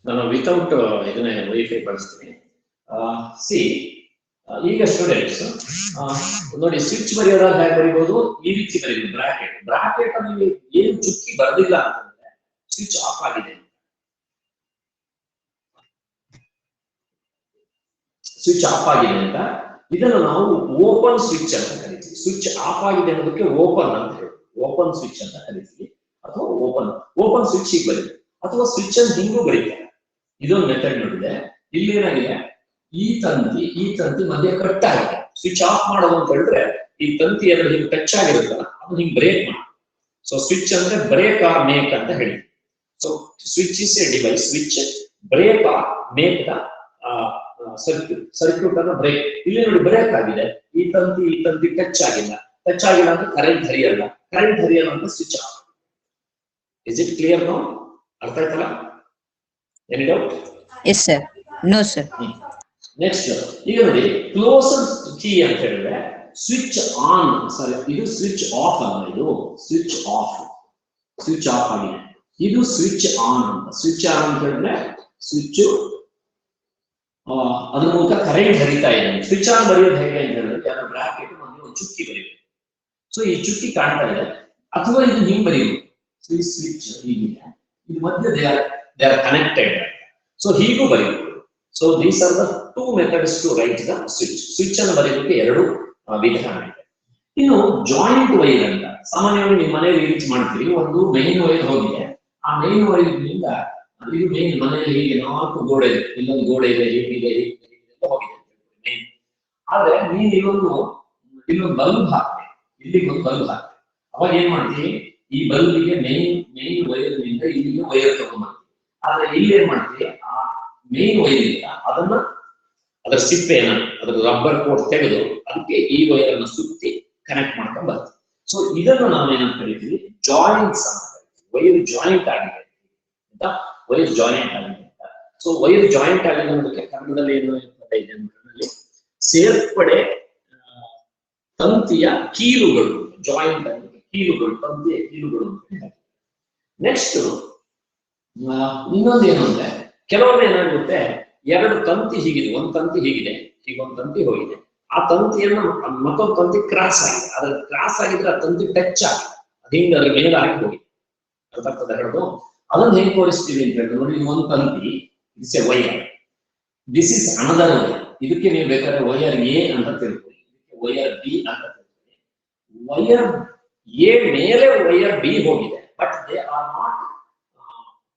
ನಾನು ವಿತೌಟ್ ಇದನ್ನೇ ವೈಫೈ ಬಳಸ್ತೀನಿ. ಸಿ, ಈಗ ಸ್ಟೂಡೆಂಟ್ಸ್ ನೋಡಿ, ಸ್ವಿಚ್ ಬರೆಯೋದಾಗ ಹೇಗೆ ಬರೀಬಹುದು, ಈ ರೀತಿ ಬರೀಬಹುದು. ಬ್ರಾಕೆಟ್ ಅಲ್ಲಿ ಏನು ಚುಕ್ಕಿ ಬರೆದಿಲ್ಲ ಅಂತಂದ್ರೆ ಸ್ವಿಚ್ ಆಫ್ ಆಗಿದೆ. ಸ್ವಿಚ್ ಆಫ್ ಆಗಿದೆ ಅಂತ ಇದನ್ನು ನಾವು ಓಪನ್ ಸ್ವಿಚ್ ಅಂತ ಕರಿತೀವಿ. ಸ್ವಿಚ್ ಆಫ್ ಆಗಿದೆ ಅನ್ನೋದಕ್ಕೆ ಓಪನ್ ಅಂತ ಹೇಳಿ ಓಪನ್ ಸ್ವಿಚ್ ಅಂತ ಕರಿತೀವಿ, ಅಥವಾ ಓಪನ್ ಸ್ವಿಚ್ ಹೀಗೆ ಬರೀತೀವಿ, ಅಥವಾ ಸ್ವಿಚ್ ಅನ್ನು ಹಿಂಗೂ ಬರೀತಾರೆ. ಇದೊಂದು ಮೆಥಡ್ ನೋಡಿದೆ. ಇಲ್ಲಿ ಏನಾಗಿದೆ, ಈ ತಂತಿ ಮಧ್ಯೆ ಕಟ್ ಆಗಿದೆ. ಸ್ವಿಚ್ ಆಫ್ ಮಾಡೋದು ಅಂತ ಹೇಳಿದ್ರೆ ಈ ತಂತಿ ಎರಡು ಹಿಂಗೆ ಟಚ್ ಆಗಿರುತ್ತಲ್ಲ, ಅದನ್ನ ಹಿಂಗೆ ಬ್ರೇಕ್ ಮಾಡಿ. ಸೊ ಸ್ವಿಚ್ ಅಂದ್ರೆ ಬ್ರೇಕ್ ಆರ್ ಮೇಕ್ ಅಂತ ಹೇಳಿ. So switch is a device which break or make the circuit ಅನ್ನು ಬ್ರೇಕ್. ಇಲ್ಲಿ ನೋಡಿ ಬ್ರೇಕ್ ಆಗಿದೆ, ಈ ತಂತಿ ಟಚ್ ಆಗಿಲ್ಲ ಅಂದ್ರೆ ಕರೆಂಟ್ ಹರಿಯಲ್ಲ ಅಂತ switch off. Is it clear no? ಅರ್ಥ ಆಯ್ತಲ್ಲ? Any doubt? Yes sir. No sir. Next ಈಗ ನೋಡಿ, ಕ್ಲೋಸ್ ಕೀ ಅಂತ ಹೇಳಿದ್ರೆ ಸ್ವಿಚ್ ಆನ್, ಸಾರಿ ಇದು ಸ್ವಿಚ್ ಆಫ್ ಅಲ್ಲ, ಇದು ಸ್ವಿಚ್ ಆಫ್ ಆಗಿದೆ. ಇದು ಸ್ವಿಚ್ ಆನ್ ಅಂತ. ಸ್ವಿಚ್ ಆನ್ ಅಂತ ಹೇಳಿದ್ರೆ ಸ್ವಿಚ್ ಅದ್ರ ಮೂಲಕ ಕರೆಂಟ್ ಹರಿತಾ ಇದೆ. ಸ್ವಿಚ್ ಆನ್ ಬರೆಯೋದು ಹೇಗೆ ಅಂತ ಹೇಳಿದ್ರೆ ಬ್ರಾಕೆಟ್ ಒಂದು ಚುಕ್ಕಿ ಬರೀಬೇಕು. ಸೊ ಈ ಚುಕ್ಕಿ ಕಾಣ್ತಾ ಇದೆ, ಅಥವಾ ಇದು ಹಿಂಗ್ ಬರೀಬೇಕು. ಸ್ವಿಚ್ ಹೀಗಿದೆ, ಇದು ಮಧ್ಯೆ ದೇ ಆರ್ ಕನೆಕ್ಟೆಡ್. ಸೊ ಹೀಗೂ ಬರೀಬೇಕು. So these are the two methods to write the switch. Switch ಅನ್ನು ಬರೆಯೋದಕ್ಕೆ ಎರಡು ವಿಧಾನ ಇದೆ. ಇನ್ನು ಜಾಯಿಂಟ್ ವೈರ್ ಅಂತ ಸಾಮಾನ್ಯವಾಗಿ ನಿಮ್ಮ ಮನೆಯಲ್ಲಿ ಯೂಸ್ ಮಾಡ್ತೀವಿ. ಒಂದು ಮೈನ್ ವೈರ್ ಹೋಗಿದೆ, ಆ ಮೈನ್ ವೈರ್ನಿಂದ ಇದು ಮೇನ್ ಮನೆಯಲ್ಲಿ ಹೀಗೆ 4 ಗೋಡೆ ಇದೆ, ಇಲ್ಲೊಂದು ಗೋಡೆ ಇದೆ, ಹೀಗಿದೆ ಹೋಗಿದೆ. ಆದ್ರೆ ನೀನ್ ಇಲ್ಲೊಂದು ಬಲ್ಬ್ ಹಾಕ್ತೆ, ಇಲ್ಲಿಗೊಂದು ಬಲ್ಬ್ ಹಾಕ್ತೆ. ಅವಾಗ ಏನ್ ಮಾಡ್ತೀವಿ, ಈ ಬಲ್ಬಿಗೆ ಮೇನ್ ವೈರ್ ನಿಂದ ಇಲ್ಲಿಗೆ ವೈರ್ ತಗೊಂಡ್ಬರ್ತೀವಿ. ಆದ್ರೆ ಇಲ್ಲಿ ಏನ್ ಮಾಡ್ತೀವಿ, ಆ ಮೇನ್ ವೈರ್ ಇಂದ ಅದರ ಸಿಪ್ಪೆಯನ್ನ, ಅದರ ರಬ್ಬರ್ ಕೋಟ್ ತೆಗೆದು ಅದಕ್ಕೆ ಈ ವೈರ್ ಅನ್ನು ಸುತ್ತಿ ಕನೆಕ್ಟ್ ಮಾಡ್ಕೊಂಡ್ ಬರ್ತೀವಿ. ಸೊ ಇದನ್ನು ನಾವೇನಂತ ಕರಿತೀವಿ, ಜಾಯಿಂಟ್ಸ್ ಅಂತ ಕರಿತೀವಿ. ವೈರ್ ಜಾಯಿಂಟ್ ಆಗಿದೆ ಅಂತ, ವೈರ್ ಜಾಯಿಂಟ್ ಆಗಿದೆ ಅಂತ. ಸೊ ವೈರ್ ಜಾಯಿಂಟ್ ಆಗಿದೆ ಅನ್ನೋದಕ್ಕೆ ಕನ್ನಡದಲ್ಲಿ ಏನು ಇರ್ತದೆ ಇದೆ ಅಂದ್ರೆ ಸೇರ್ಪಡೆ ತಂತಿಯ ಕೀಲುಗಳು. ಜಾಯಿಂಟ್ ಆಗಿದೆ ಕೀಲುಗಳು, ತಂತಿಯ ಕೀಲುಗಳು ಅಂತ. ನೆಕ್ಸ್ಟ್ ಇನ್ನೊಂದು ಏನು ಅಂದ್ರೆ, ಕೆಲವೊಮ್ಮೆ ಏನಾಗುತ್ತೆ, ಎರಡು ತಂತಿ ಹೀಗಿದೆ, ಒಂದು ತಂತಿ ಹೀಗಿದೆ, ಈಗ ಒಂದು ತಂತಿ ಹೋಗಿದೆ, ಆ ತಂತಿಯನ್ನು ಮತ್ತೊಂದು ತಂತಿ ಕ್ರಾಸ್ ಆಗಿದೆ. ಅದ್ರ ಕ್ರಾಸ್ ಆಗಿದ್ರೆ ಆ ತಂತಿ ಟಚ್ ಆಗಿದೆ, ಅದು ಹಿಂಗೆ ಅದ್ರ ಮೇಲೆ ಆಗಿ ಹೋಗಿದೆ. ಅರ್ಥ ಆಗ್ತದೆ ಹೇಳೋದು? ಅದನ್ನ ಹೆಂಗ್ ತೋರಿಸ್ತೀವಿ ಅಂತ ಹೇಳಿದ್ರೆ, ನೋಡಿ ಒಂದು ತಂತಿ, it's A wire, this is another wire. ಇದಕ್ಕೆ ನೀವು ಬೇಕಾದ್ರೆ ವೈರ್ ಎ ಅಂತ ತಿಳ್ಕೊಳ್ಳಿ, ಇದಕ್ಕೆ ವೈರ್ ಬಿ ಅಂತ ತಿಳ್ಕೊಳ್ಳಿ. ವೈರ್ ಎ ಮೇಲೆ ವೈರ್ ಬಿ ಹೋಗಿದೆ, but they are not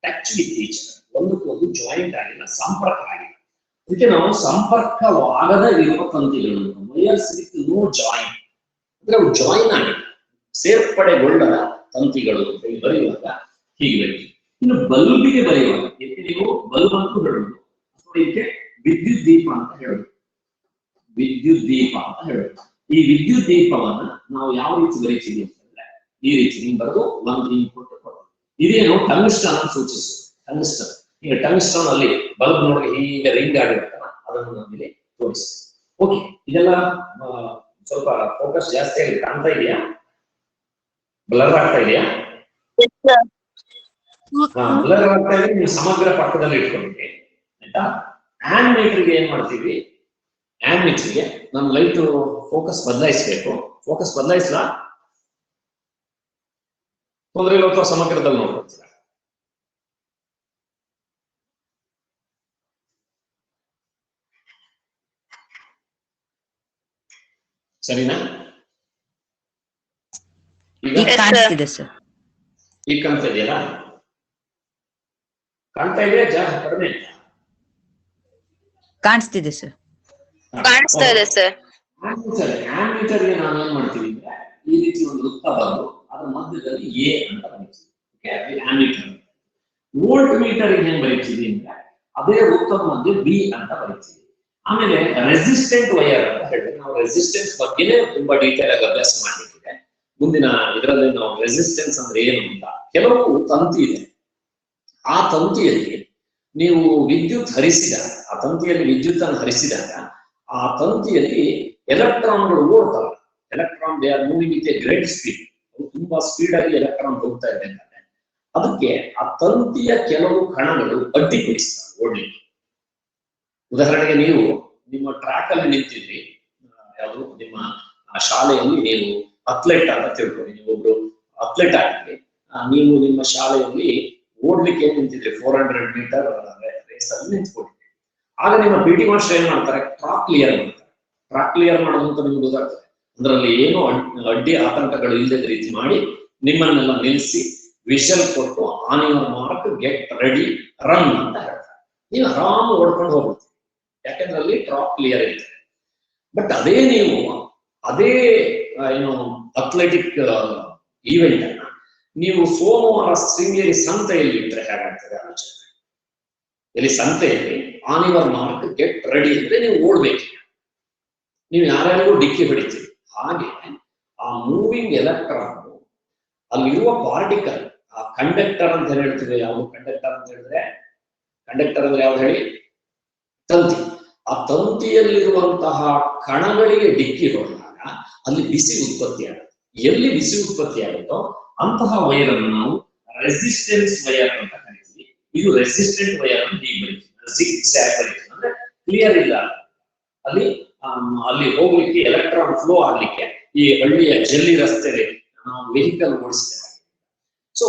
touch with each other. ಒಂದಕ್ಕೊಂದು ಜಾಯಿಂಟ್ ಆಗಿಲ್ಲ, ಸಂಪರ್ಕ ಆಗಿಲ್ಲ. ಇದಕ್ಕೆ ನಾವು ಸಂಪರ್ಕವಾಗದ ಇರುವ ತಂತಿಗಳು, ವೈರ್ಸ್ ವಿತ್ ನೋ ಜಾಯಿಂಟ್, ಅಂದ್ರೆ ಅವು ಜಾಯಿನ್ ಆಗಿಲ್ಲ, ಸೇರ್ಪಡೆಗೊಳ್ಳದ ತಂತಿಗಳು ಅಂತ ಬರೆಯುವಾಗ ಹೀಗೆ ಬರೀತೀವಿ. ಇನ್ನು ಬಲ್ಬಿಗೆ ಬರೆಯುವಾಗ ಇದಕ್ಕೆ ನೀವು ಬಲ್ಬ್ ಅಂತೂ ಹೇಳುದು, ಅಥವಾ ಇದಕ್ಕೆ ವಿದ್ಯುತ್ ದೀಪ ಅಂತ ಹೇಳುದು. ವಿದ್ಯುತ್ ದೀಪ ಅಂತ ಹೇಳುದು. ಈ ವಿದ್ಯುತ್ ದೀಪವನ್ನ ನಾವು ಯಾವ ರೀತಿ ಬರೀತೀವಿ ಅಂತಂದ್ರೆ, ಈ ರೀತಿ ನೀವು ಬರೆದು ಒಂದು ಇನ್ಪುಟ್ ಕೊಡೋದು. ಇದೇನು ಟಂಗ್ಸ್ಟನ್ ಅಂತ ಸೂಚಿಸುತ್ತೆ. ಟಂಗ್ಸ್ಟನ್, ಈಗ ಟಂಗ್ಸ್ಟನ್ ಅಲ್ಲಿ ಬಲ್ಬ್ ನೋಡಿ ಹೀಗೆ ರಿಂಗ್ ಆಗಿರುತ್ತಲ್ಲ, ಅದನ್ನು ನಮಗೆ ತೋರಿಸ್ತೀವಿ. ಓಕೆ, ಇದೆಲ್ಲ ಸ್ವಲ್ಪ ಫೋಕಸ್ ಜಾಸ್ತಿ ಆಗಿ ಕಾಣ್ತಾ ಇದೆಯಾ? ಬ್ಲರ್ ಆಗ್ತಾ ಇದೆಯಾ? ಬ್ಲರ್ ಆಗ್ತಾ ಇದೆ. ನೀವು ಸಮಗ್ರ ಪಕ್ಕದಲ್ಲಿ ಇಟ್ಕೊಂಡಿರಿ, ಆಯ್ತಾ? ಆನಿಮೇಟರ್ಗೆ ಏನ್ ಮಾಡ್ತೀವಿ, ಆನಿಮೇಟರ್ಗೆ ನಮ್ಮ ಲೈಟ್ ಫೋಕಸ್ ಬದಲಾಯಿಸಬೇಕು. ಫೋಕಸ್ ಬದಲಾಯಿಸಲ ತೊಂದರೆ ಇಲ್ಲ, ಅಥವಾ ಸಮಗ್ರದಲ್ಲಿ ನೋಡ್ಕೊಳ್ತೀರ? ಸರಿನಾ? ಈಗ ಕಾಣಿಸ್ತಿದೆ ಸರ್. ಈಗ ಕಾಣ್ತಾ ಇದೆಯಲ್ಲ? ಕಾಣ್ತಾ ಇದೆಯಾ? ಜಾಸ್ತಿ ಕಡಿಮೆ ಕಾಣಿಸ್ತಿದೆ ಸರ್. ಕಾಣಿಸ್ತಾ ಇದೆ ಸರ್. ಆನಿಮೇಟರ್ಗೆ ನಾವು ಏನ್ ಮಾಡ್ತೀವಿ ಅಂದ್ರೆ, ಈ ರೀತಿ ಒಂದು ವೃತ್ತ ಬಂದು ಅದರ ಮಧ್ಯದಲ್ಲಿ ಎ ಅಂತ ಬರೀತೀವಿ. ಆನಿಮೇಟರ್. ವೋಲ್ಟ್ ಮೀಟರ್ ಏನ್ ಬರೀತೀವಿ ಅಂದ್ರೆ, ಅದೇ ವೃತ್ತದ ಮಧ್ಯೆ ಬಿ ಅಂತ ಬರೀತೀವಿ. ಆಮೇಲೆ ರೆಸಿಸ್ಟೆಂಟ್ ವೈರ್ ಅಂತ ಹೇಳ್ತೀವಿ. ನಾವು ರೆಸಿಸ್ಟೆನ್ಸ್ ಬಗ್ಗೆನೇ ತುಂಬಾ ಡೀಟೇಲ್ ಆಗಿ ಅಭ್ಯಾಸ ಮಾಡಲಿಕ್ಕಿದೆ. ಮುಂದಿನ ಇದರಲ್ಲಿ ನಾವು ರೆಸಿಸ್ಟೆನ್ಸ್ ಅಂದ್ರೆ ಏನು ಅಂತ, ಕೆಲವು ತಂತಿ ಇದೆ, ಆ ತಂತಿಯಲ್ಲಿ ನೀವು ವಿದ್ಯುತ್ ಹರಿಸಿದಾಗ, ಆ ತಂತಿಯಲ್ಲಿ ವಿದ್ಯುತ್ ಅನ್ನು ಹರಿಸಿದಾಗ ಆ ತಂತಿಯಲ್ಲಿ ಎಲೆಕ್ಟ್ರಾನ್ಗಳು ಓಡ್ತವೆ. Electron they are moving with a great speed. ತುಂಬಾ ಸ್ಪೀಡ್ ಆಗಿ ಎಲೆಕ್ಟ್ರಾನ್ ಹೋಗ್ತಾ ಇರಬೇಕಾದ್ರೆ ಅದಕ್ಕೆ ಆ ತಂತಿಯ ಕೆಲವು ಕಣಗಳು ಅಡ್ಡಿಪಡಿಸ್ತವೆ ಓಡ್ಲಿಕ್ಕೆ. ಉದಾಹರಣೆಗೆ ನೀವು ನಿಮ್ಮ ಟ್ರ್ಯಾಕ್ ಅಲ್ಲಿ ನಿಂತಿದ್ರಿ, ಯಾವುದು ನಿಮ್ಮ ಶಾಲೆಯಲ್ಲಿ ನೀವು ಅಥ್ಲೆಟ್ ಅಂತ ತಿಳ್ಕೊಳ್ಳಿ, ನೀವು ಒಬ್ರು ಅಥ್ಲೆಟ್ ಆಗಿದ್ರಿ, ನೀವು ನಿಮ್ಮ ಶಾಲೆಯಲ್ಲಿ ಓಡ್ಲಿಕ್ಕೆ ನಿಂತಿದ್ರಿ, 400 ಮೀಟರ್ ರೇಸ್ ಅಲ್ಲಿ ನಿಂತ್ಕೊಂಡಿದ್ರಿ. ಆಗ ನಿಮ್ಮ ಪಿ ಟಿ ಮಾಸ್ಟರ್ ಏನ್ ಮಾಡ್ತಾರೆ, ಟ್ರಾಕ್ ಕ್ಲಿಯರ್ ಮಾಡ್ತಾರೆ. ಕ್ಲಿಯರ್ ಮಾಡೋದು ಅಂತ ನಿಮ್ಗೆ ಗೊತ್ತಾಗ್ತದೆ. ಅದರಲ್ಲಿ ಏನು ಅಡ್ಡಿ ಆತಂಕಗಳು ಇಲ್ಲದ ರೀತಿ ಮಾಡಿ ನಿಮ್ಮನ್ನೆಲ್ಲ ನಿಲ್ಲಿಸಿ ವಿಷಲ್ ಕೊಟ್ಟು on your mark get ready run ಅಂತ ಹೇಳ್ತಾರೆ. ನೀವು ಆರಾಮ ಓಡ್ಕೊಂಡು ಹೋಗ್ಬಿಡ್ತೀವಿ, ಯಾಕಂದ್ರೆ ಅಲ್ಲಿ ಟ್ರಾಪ್ ಕ್ಲಿಯರ್ ಇರುತ್ತೆ. ಬಟ್ ಅದೇ ನೀವು ಅದೇ ಏನು ಅಥ್ಲೆಟಿಕ್ ಈವೆಂಟ್ ಅನ್ನ ನೀವು ಸೋಮವಾರ ಶೃಂಗೇರಿ ಸಂತೆಯಲ್ಲಿ ಇಟ್ಟರೆ ಹೇಗಾಗ್ತದೆ ಆಲೋಚನೆ. ಇಲ್ಲಿ ಸಂತೆಯಲ್ಲಿ on your mark get ready ಅಂದ್ರೆ ನೀವು ಓಡ್ಬೇಕು, ನೀವು ಯಾರ್ಯಾರಿಗೂ ಡಿಕ್ಕಿ ಹೊಡಿತೀವಿ. ಹಾಗೆ ಆ ಮೂವಿಂಗ್ ಎಲೆಕ್ಟ್ರಾನ್ ಅಲ್ಲಿರುವ ಪಾರ್ಟಿಕಲ್, ಆ ಕಂಡಕ್ಟರ್ ಅಂತ ಹೇಳ್ತೀವಿ. ಯಾವುದು ಕಂಡಕ್ಟರ್ ಅಂತ ಹೇಳಿದ್ರೆ, ಕಂಡಕ್ಟರ್ ಅಂದ್ರೆ ಯಾವ್ದು ಹೇಳಿ, ತಂತಿ. ಆ ತಂತಿಯಲ್ಲಿರುವಂತಹ ಕಣಗಳಿಗೆ ಡಿಕ್ಕಿ ಹೊಡೆದಾಗ ಅಲ್ಲಿ ಬಿಸಿ ಉತ್ಪತ್ತಿ ಆಗುತ್ತೆ. ಎಲ್ಲಿ ಬಿಸಿ ಉತ್ಪತ್ತಿ ಆಗುತ್ತೋ ಅಂತಹ ವೈರ್ ಅನ್ನು ನಾವು ರೆಸಿಸ್ಟೆನ್ಸ್ ವೈರ್ ಅಂತ ಕರೀತೀವಿ. ಇದು ರೆಸಿಸ್ಟೆಂಟ್ ವೈರ್ ಅನ್ನು ಹೀಗೆ ಬರೀತೀವಿ, ಅಂದ್ರೆ ಕ್ಲಿಯರ್ ಇಲ್ಲ ಅಲ್ಲಿ. ಅಲ್ಲಿ ಹೋಗ್ಲಿಕ್ಕೆ ಎಲೆಕ್ಟ್ರಾನ್ ಫ್ಲೋ ಆಗ್ಲಿಕ್ಕೆ ಈ ಹಳ್ಳಿಯ ಜಲ್ಲಿ ರಸ್ತೆಯಲ್ಲಿ ನಾವು ವೆಹಿಕಲ್ ಓಡಿಸ್ತೇವೆ. ಸೊ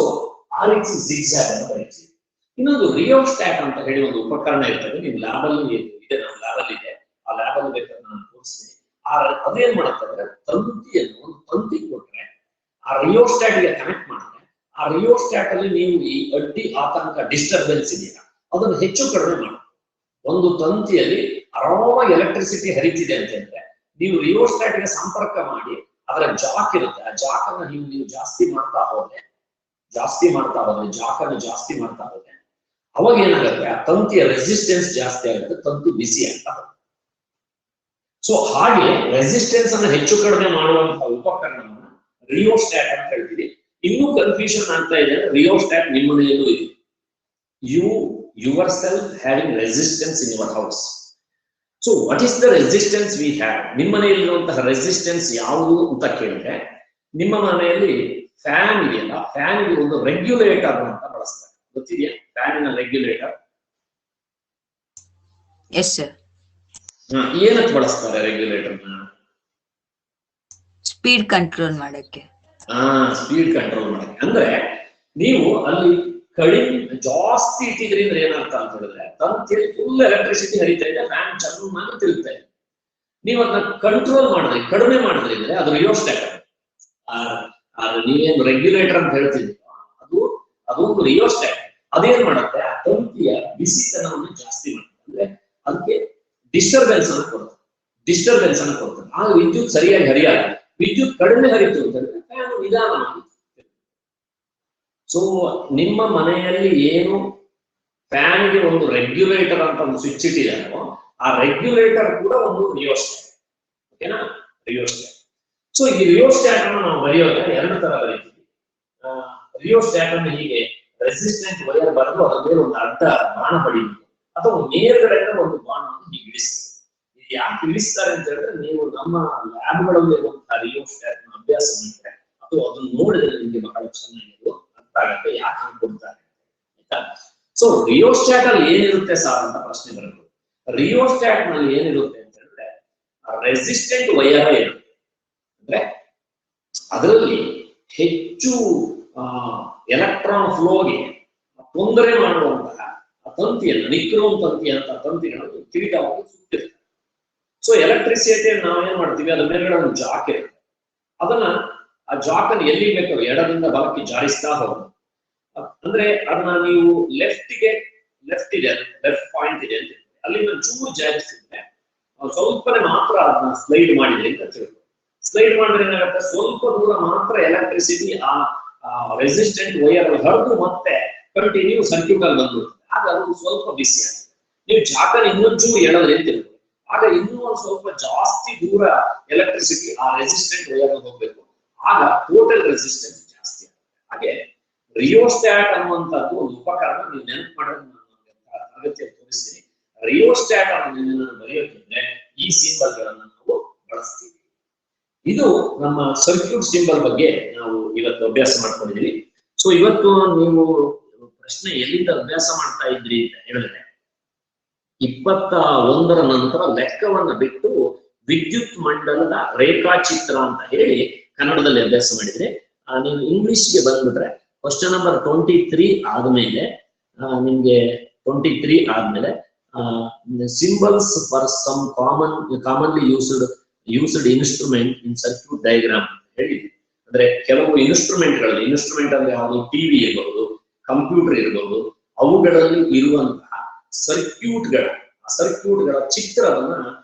ಆ ರೀತಿ ಜಿಗ್ಜ್ಯಾಗ್ ಅಂತ ಕರೀತೀವಿ. ಇನ್ನೊಂದು ರಿಯೋಸ್ಟ್ಯಾಟ್ ಅಂತ ಹೇಳಿ ಒಂದು ಉಪಕರಣ ಇರ್ತದೆ, ನೀವು ಲ್ಯಾಬ್ ಅಲ್ಲಿ ಇದೆ, ನಮ್ಮ ಲ್ಯಾಬ್ ಅಲ್ಲಿ ಇದೆ. ಆ ಲ್ಯಾಬ್ ಅಲ್ಲಿ ಬೇಕಾದ್ರೆ ನಾನು ತೋರಿಸ್ತೀನಿ. ಅದೇನ್ ಮಾಡುತ್ತೆ ಅಂದ್ರೆ ತಂತಿಯನ್ನು ಒಂದು ತಂತಿ ಕೊಟ್ರೆ ಆ ರಿಯೋಸ್ಟ್ಯಾಟ್ ಗೆ ಕನೆಕ್ಟ್ ಮಾಡಿದ್ರೆ ಆ ರಿಯೋಸ್ಟ್ಯಾಟ್ ಅಲ್ಲಿ ನೀವು ಈ ಅಡ್ಡಿ ಆತಂಕ ಡಿಸ್ಟರ್ಬೆನ್ಸ್ ಇದೆಯಲ್ಲ ಅದನ್ನು ಹೆಚ್ಚು ಕಡಿಮೆ ಮಾಡಿ. ಒಂದು ತಂತಿಯಲ್ಲಿ ಆರಾಮಾಗಿ ಎಲೆಕ್ಟ್ರಿಸಿಟಿ ಹರಿತಿದೆ ಅಂತ ಹೇಳಿದ್ರೆ ನೀವು ರಿಯೋಸ್ಟ್ಯಾಟ್ ಗೆ ಸಂಪರ್ಕ ಮಾಡಿ ಅದರ ಜಾಕ್ ಇರುತ್ತೆ, ಆ ಜಾಕ್ ಅನ್ನ ನೀವು ಜಾಸ್ತಿ ಮಾಡ್ತಾ ಹೋದ್ರೆ ಜಾಕನ್ನು ಜಾಸ್ತಿ ಮಾಡ್ತಾ ಹೋದ್ರೆ ಅವಾಗ ಏನಾಗುತ್ತೆ, ಆ ತಂತಿಯ ರೆಸಿಸ್ಟೆನ್ಸ್ ಜಾಸ್ತಿ ಆಗುತ್ತೆ, ತಂತಿ ಬಿಸಿ ಆಗ್ತಾ ಹೋಗುತ್ತೆ. ಸೊ ಹಾಗೆ ರೆಸಿಸ್ಟೆನ್ಸ್ ಅನ್ನು ಹೆಚ್ಚು ಕಡಿಮೆ ಮಾಡುವಂತಹ ಉಪಕರಣವನ್ನ ರಿಯೋಸ್ಟ್ಯಾಟ್ ಅಂತ ಹೇಳ್ತೀವಿ. ಇನ್ನೂ ಕನ್ಫ್ಯೂಷನ್ ಆಗ್ತಾ ಇದೆ, ರಿಯೋಸ್ಟ್ಯಾಟ್ ನಿಮ್ಮ ಮನೆಯಲ್ಲೂ ಇದೆ. You yourself having resistance in your house. So what is the resistance we have? ನಿಮ್ಮ ಮನೆಯಲ್ಲಿರುವಂತಹ ರೆಸಿಸ್ಟೆನ್ಸ್ ಯಾವುದು ಅಂತ ಕೇಳಿದ್ರೆ, ನಿಮ್ಮ ಮನೆಯಲ್ಲಿ ಫ್ಯಾನ್ ಇದೆಯಲ್ಲ, ಫ್ಯಾನ್ ಗೆ ಒಂದು ರೆಗ್ಯುಲೇಟರ್ ಅಂತ ಬಳಸ್ತಾರೆ, ಗೊತ್ತಿದೆಯಾ? ಫ್ಯಾನಿನ ರೆಗ್ಯುಲೇಟರ್. Yes sir. ಏನಕ್ಕೆ ಬಳಸ್ತಾರೆ ರೆಗ್ಯುಲೇಟರ್ನ? ಸ್ಪೀಡ್ ಕಂಟ್ರೋಲ್ ಮಾಡಕ್ಕೆ. ಸ್ಪೀಡ್ ಕಂಟ್ರೋಲ್ ಮಾಡಕ್ಕೆ. ಅಂದ್ರೆ ನೀವು ಅಲ್ಲಿ ಕಡಿಮೆ ಜಾಸ್ತಿ ಇಟ್ಟಿದ್ರಿಂದ ಏನರ್ಥ ಅಂತ ಹೇಳಿದ್ರೆ ತಂತಿಯಲ್ಲಿ ಫುಲ್ ಎಲೆಕ್ಟ್ರಿಸಿಟಿ ಹರಿತಾ ಇದೆ, ಫ್ಯಾನ್ ಚೆನ್ನಾಗಿ ತಿರುಗ್ತಾ ಇದೆ. ನೀವು ಅದನ್ನ ಕಂಟ್ರೋಲ್ ಮಾಡಿದ್ರೆ, ಕಡಿಮೆ ಮಾಡಿದ್ರಿಂದ ಅದು ರಿಯೋಸ್ಟ್ಯಾಟ್. ನೀವೇನು ರೆಗ್ಯುಲೇಟರ್ ಅಂತ ಹೇಳ್ತಿದ್ದೀವಿ ಅದೊಂದು ರಿಯೋಸ್ಟ್ಯಾಟ್. ಅದೇನ್ ಮಾಡುತ್ತೆ, ಆ ತಂತಿಯ ಬಿಸಿತನವನ್ನು ಜಾಸ್ತಿ ಮಾಡುತ್ತೆ. ಅಂದ್ರೆ ಅದಕ್ಕೆ ಡಿಸ್ಟರ್ಬೆನ್ಸ್ ಅನ್ನು ಕೊಡ್ತದೆ. ಆಗ ವಿದ್ಯುತ್ ಸರಿಯಾಗಿ ಹರಿಯಲ್ಲ. ವಿದ್ಯುತ್ ಕಡಿಮೆ ಹರಿತು ಅಂತ ಹೇಳಿದ್ರೆ ಫ್ಯಾನ್ ನಿಧಾನವಾಗಿ. ಸೊ ನಿಮ್ಮ ಮನೆಯಲ್ಲಿ ಏನು ಫ್ಯಾನ್ಗೆ ಒಂದು ರೆಗ್ಯುಲೇಟರ್ ಅಂತ ಒಂದು ಸ್ವಿಚ್ ಇಟ್ಟಿದ್ದಾರೋ ಆ ರೆಗ್ಯುಲೇಟರ್ ಕೂಡ ಒಂದು ರಿಯೋಸ್ಟ್ಯಾಟ್. ಓಕೆನಾ? ರಿಯೋಸ್ಟ್ಯಾಟ್. ಸೊ ಈ ರಿಯೋಸ್ಟ್ಯಾಟ್ ಅನ್ನು ನಾವು ಬರೆಯೋದ್ರೆ ಎರಡು ತರ ಬರೀತೀವಿ. ರಿಯೋಸ್ಟ್ಯಾಟ್ ಅನ್ನು ಹೀಗೆ ರೆಸಿಸ್ಟೆಂಟ್ ವೈರ್ ಬರೆದು ಅದರ ಮೇಲೆ ಒಂದು ಅಡ್ಡ ಬಾಣ ಹೊಡಿಬೇಕು, ಅಥವಾ ಮೇಲ್ಗಡೆ ಒಂದು ಬಾಣವನ್ನು ಹೀಗೆ ಇಳಿಸ್ತಾರೆ. ಇದು ಯಾಕೆ ಇಳಿಸ್ತಾರೆ ಅಂತ ಹೇಳಿದ್ರೆ, ನೀವು ನಮ್ಮ ಲ್ಯಾಬ್ಗಳಲ್ಲಿ ಇರುವಂತಹ ರಿಯೋಸ್ಟ್ಯಾಟ್ ಅಭ್ಯಾಸ ಮಾಡಿದ್ರೆ ಅಥವಾ ಅದನ್ನು ನೋಡಿದ್ರೆ ನಿಮಗೆ ಬಹಳ ಚೆನ್ನಾಗಿರೋದು ಆಗುತ್ತೆ ಯಾಕೆ ಕೊಡ್ತಾರೆ. ಸೊ ರಿಯೋಸ್ಟ್ಯಾಟ್ ಅಲ್ಲಿ ಏನಿರುತ್ತೆ ಸಾರ್ ಅಂತ ಪ್ರಶ್ನೆ ಬರಬಹುದು. ರಿಯೋಸ್ಟ್ಯಾಟ್ ನಲ್ಲಿ ಏನಿರುತ್ತೆ ಅಂತ ಹೇಳಿದ್ರೆ ರೆಸಿಸ್ಟೆಂಟ್ ವೈರ್ ಇರುತ್ತೆ. ಅಂದ್ರೆ ಅದರಲ್ಲಿ ಹೆಚ್ಚು ಎಲೆಕ್ಟ್ರಾನ್ ಫ್ಲೋಗೆ ತೊಂದರೆ ಮಾಡುವಂತಹ ತಂತಿಯನ್ನು, ನಿಕ್ರೋಮ್ ತಂತಿ ಅಂತ ತಂತಿಗಳನ್ನು ಕಿರೀಟವಾಗಿ ಸುತ್ತಿರ್ತವೆ. ಸೊ ಎಲೆಕ್ಟ್ರಿಸಿಟಿ ನಾವೇನ್ ಮಾಡ್ತೀವಿ, ಅದ್ರ ಮೇಲ್ಗಡೆ ಒಂದು ಜಾಕ್ ಇರುತ್ತೆ. ಅದನ್ನ ಆ ಜಾಕ್ ಅನ್ನು ಎಲ್ಲಿ ಬೇಕು ಎಡದಿಂದ ಬಲಕ್ಕೆ ಜಾರಿಸ್ತಾ ಹೋಗೋದು. ಅಂದ್ರೆ ಅದನ್ನ ನೀವು ಲೆಫ್ಟ್ ಪಾಯಿಂಟ್ ಇದೆ ಅಂತ ಅಲ್ಲಿಂದ ಚೂರು ಜಾರಿಸ್ತಿದ್ರೆ ಸ್ವಲ್ಪನೇ ಮಾತ್ರ ಅದನ್ನ ಸ್ಲೈಡ್ ಮಾಡಿದೆ ಅಂತ ತಿಳ್ಕೊ. ಸ್ಲೈಡ್ ಮಾಡಿದ್ರೆ ಏನಾಗುತ್ತೆ, ಸ್ವಲ್ಪ ದೂರ ಮಾತ್ರ ಎಲೆಕ್ಟ್ರಿಸಿಟಿ ಆ ರೆಸಿಸ್ಟೆಂಟ್ ವೈರ್ ಹರಿದು ಮತ್ತೆ ಕಂಟಿನ್ಯೂ ಸರ್ಕ್ಯೂಟ್ ಅಲ್ಲಿ ಬಂದ್ಬಿಡುತ್ತೆ. ಆಗ ಅದು ಸ್ವಲ್ಪ ಬಿಸಿ ಆಗುತ್ತೆ. ನೀವು ಜಾಕನ್ನು ಇನ್ನೊಂಚೂರು ಎಳೆದ್ರೆ ಅಂತ ತಿಳ್ಕೊ, ಆಗ ಇನ್ನೂ ಒಂದು ಸ್ವಲ್ಪ ಜಾಸ್ತಿ ದೂರ ಎಲೆಕ್ಟ್ರಿಸಿಟಿ ಆ ರೆಸಿಸ್ಟೆಂಟ್ ವೈರ್ ಹೋಗ್ಬೇಕು. ಆಗ ಟೋಟಲ್ ರೆಸಿಸ್ಟೆನ್ಸ್ ಜಾಸ್ತಿ ಆಗುತ್ತೆ. ಹಾಗೆ ರಿಯೋಸ್ಟ್ಯಾಟ್ ಅನ್ನುವಂಥದ್ದು ಒಂದು ಉಪಕರಣ. ನೀವು ನೆನಪು ಮಾಡೋದು ನಾನು ತರಗತಿಯಲ್ಲಿ ತೋರಿಸ್ತೀನಿ. ರಿಯೋಸ್ಟ್ಯಾಟ್ ಅನ್ನು ಬರೆಯೋಕೆ ಈ ಸಿಂಬಲ್ಗಳನ್ನು ನಾವು ಬಳಸ್ತೀವಿ. ಇದು ನಮ್ಮ ಸರ್ಕ್ಯೂಟ್ ಸಿಂಬಲ್ ಬಗ್ಗೆ ನಾವು ಇವತ್ತು ಅಭ್ಯಾಸ ಮಾಡ್ಕೊಂಡಿದ್ದೀವಿ. ಸೊ ಇವತ್ತು ನೀವು ಪ್ರಶ್ನೆ ಎಲ್ಲಿಂದ ಅಭ್ಯಾಸ ಮಾಡ್ತಾ ಇದ್ರಿ ಅಂತ ಹೇಳಿದ್ರೆ, 21ರ ನಂತರ ಲೆಕ್ಕವನ್ನ ಬಿಟ್ಟು ವಿದ್ಯುತ್ ಮಂಡಲದ ರೇಖಾಚಿತ್ರ ಅಂತ ಹೇಳಿ ಕನ್ನಡದಲ್ಲಿ ಅಭ್ಯಾಸ ಮಾಡಿದ್ರೆ, ನೀವು ಇಂಗ್ಲಿಷ್ಗೆ ಬಂದ್ಬಿಟ್ರೆ ಕ್ವಶನ್ ನಂಬರ್ 23 ಆದ್ಮೇಲೆ ನಿಮ್ಗೆ 23 ಆದ್ಮೇಲೆ symbols for some commonly used instrument in circuit diagram ಹೇಳಿದೆ. ಅಂದ್ರೆ ಕೆಲವು ಇನ್ಸ್ಟ್ರೂಮೆಂಟ್ ಅಂದ್ರೆ ಯಾವುದು ಟಿವಿ ಇರಬಹುದು, ಕಂಪ್ಯೂಟರ್ ಇರಬಹುದು, ಅವುಗಳಲ್ಲಿ ಇರುವಂತಹ ಸರ್ಕ್ಯೂಟ್ಗಳ ಚಿತ್ರವನ್ನ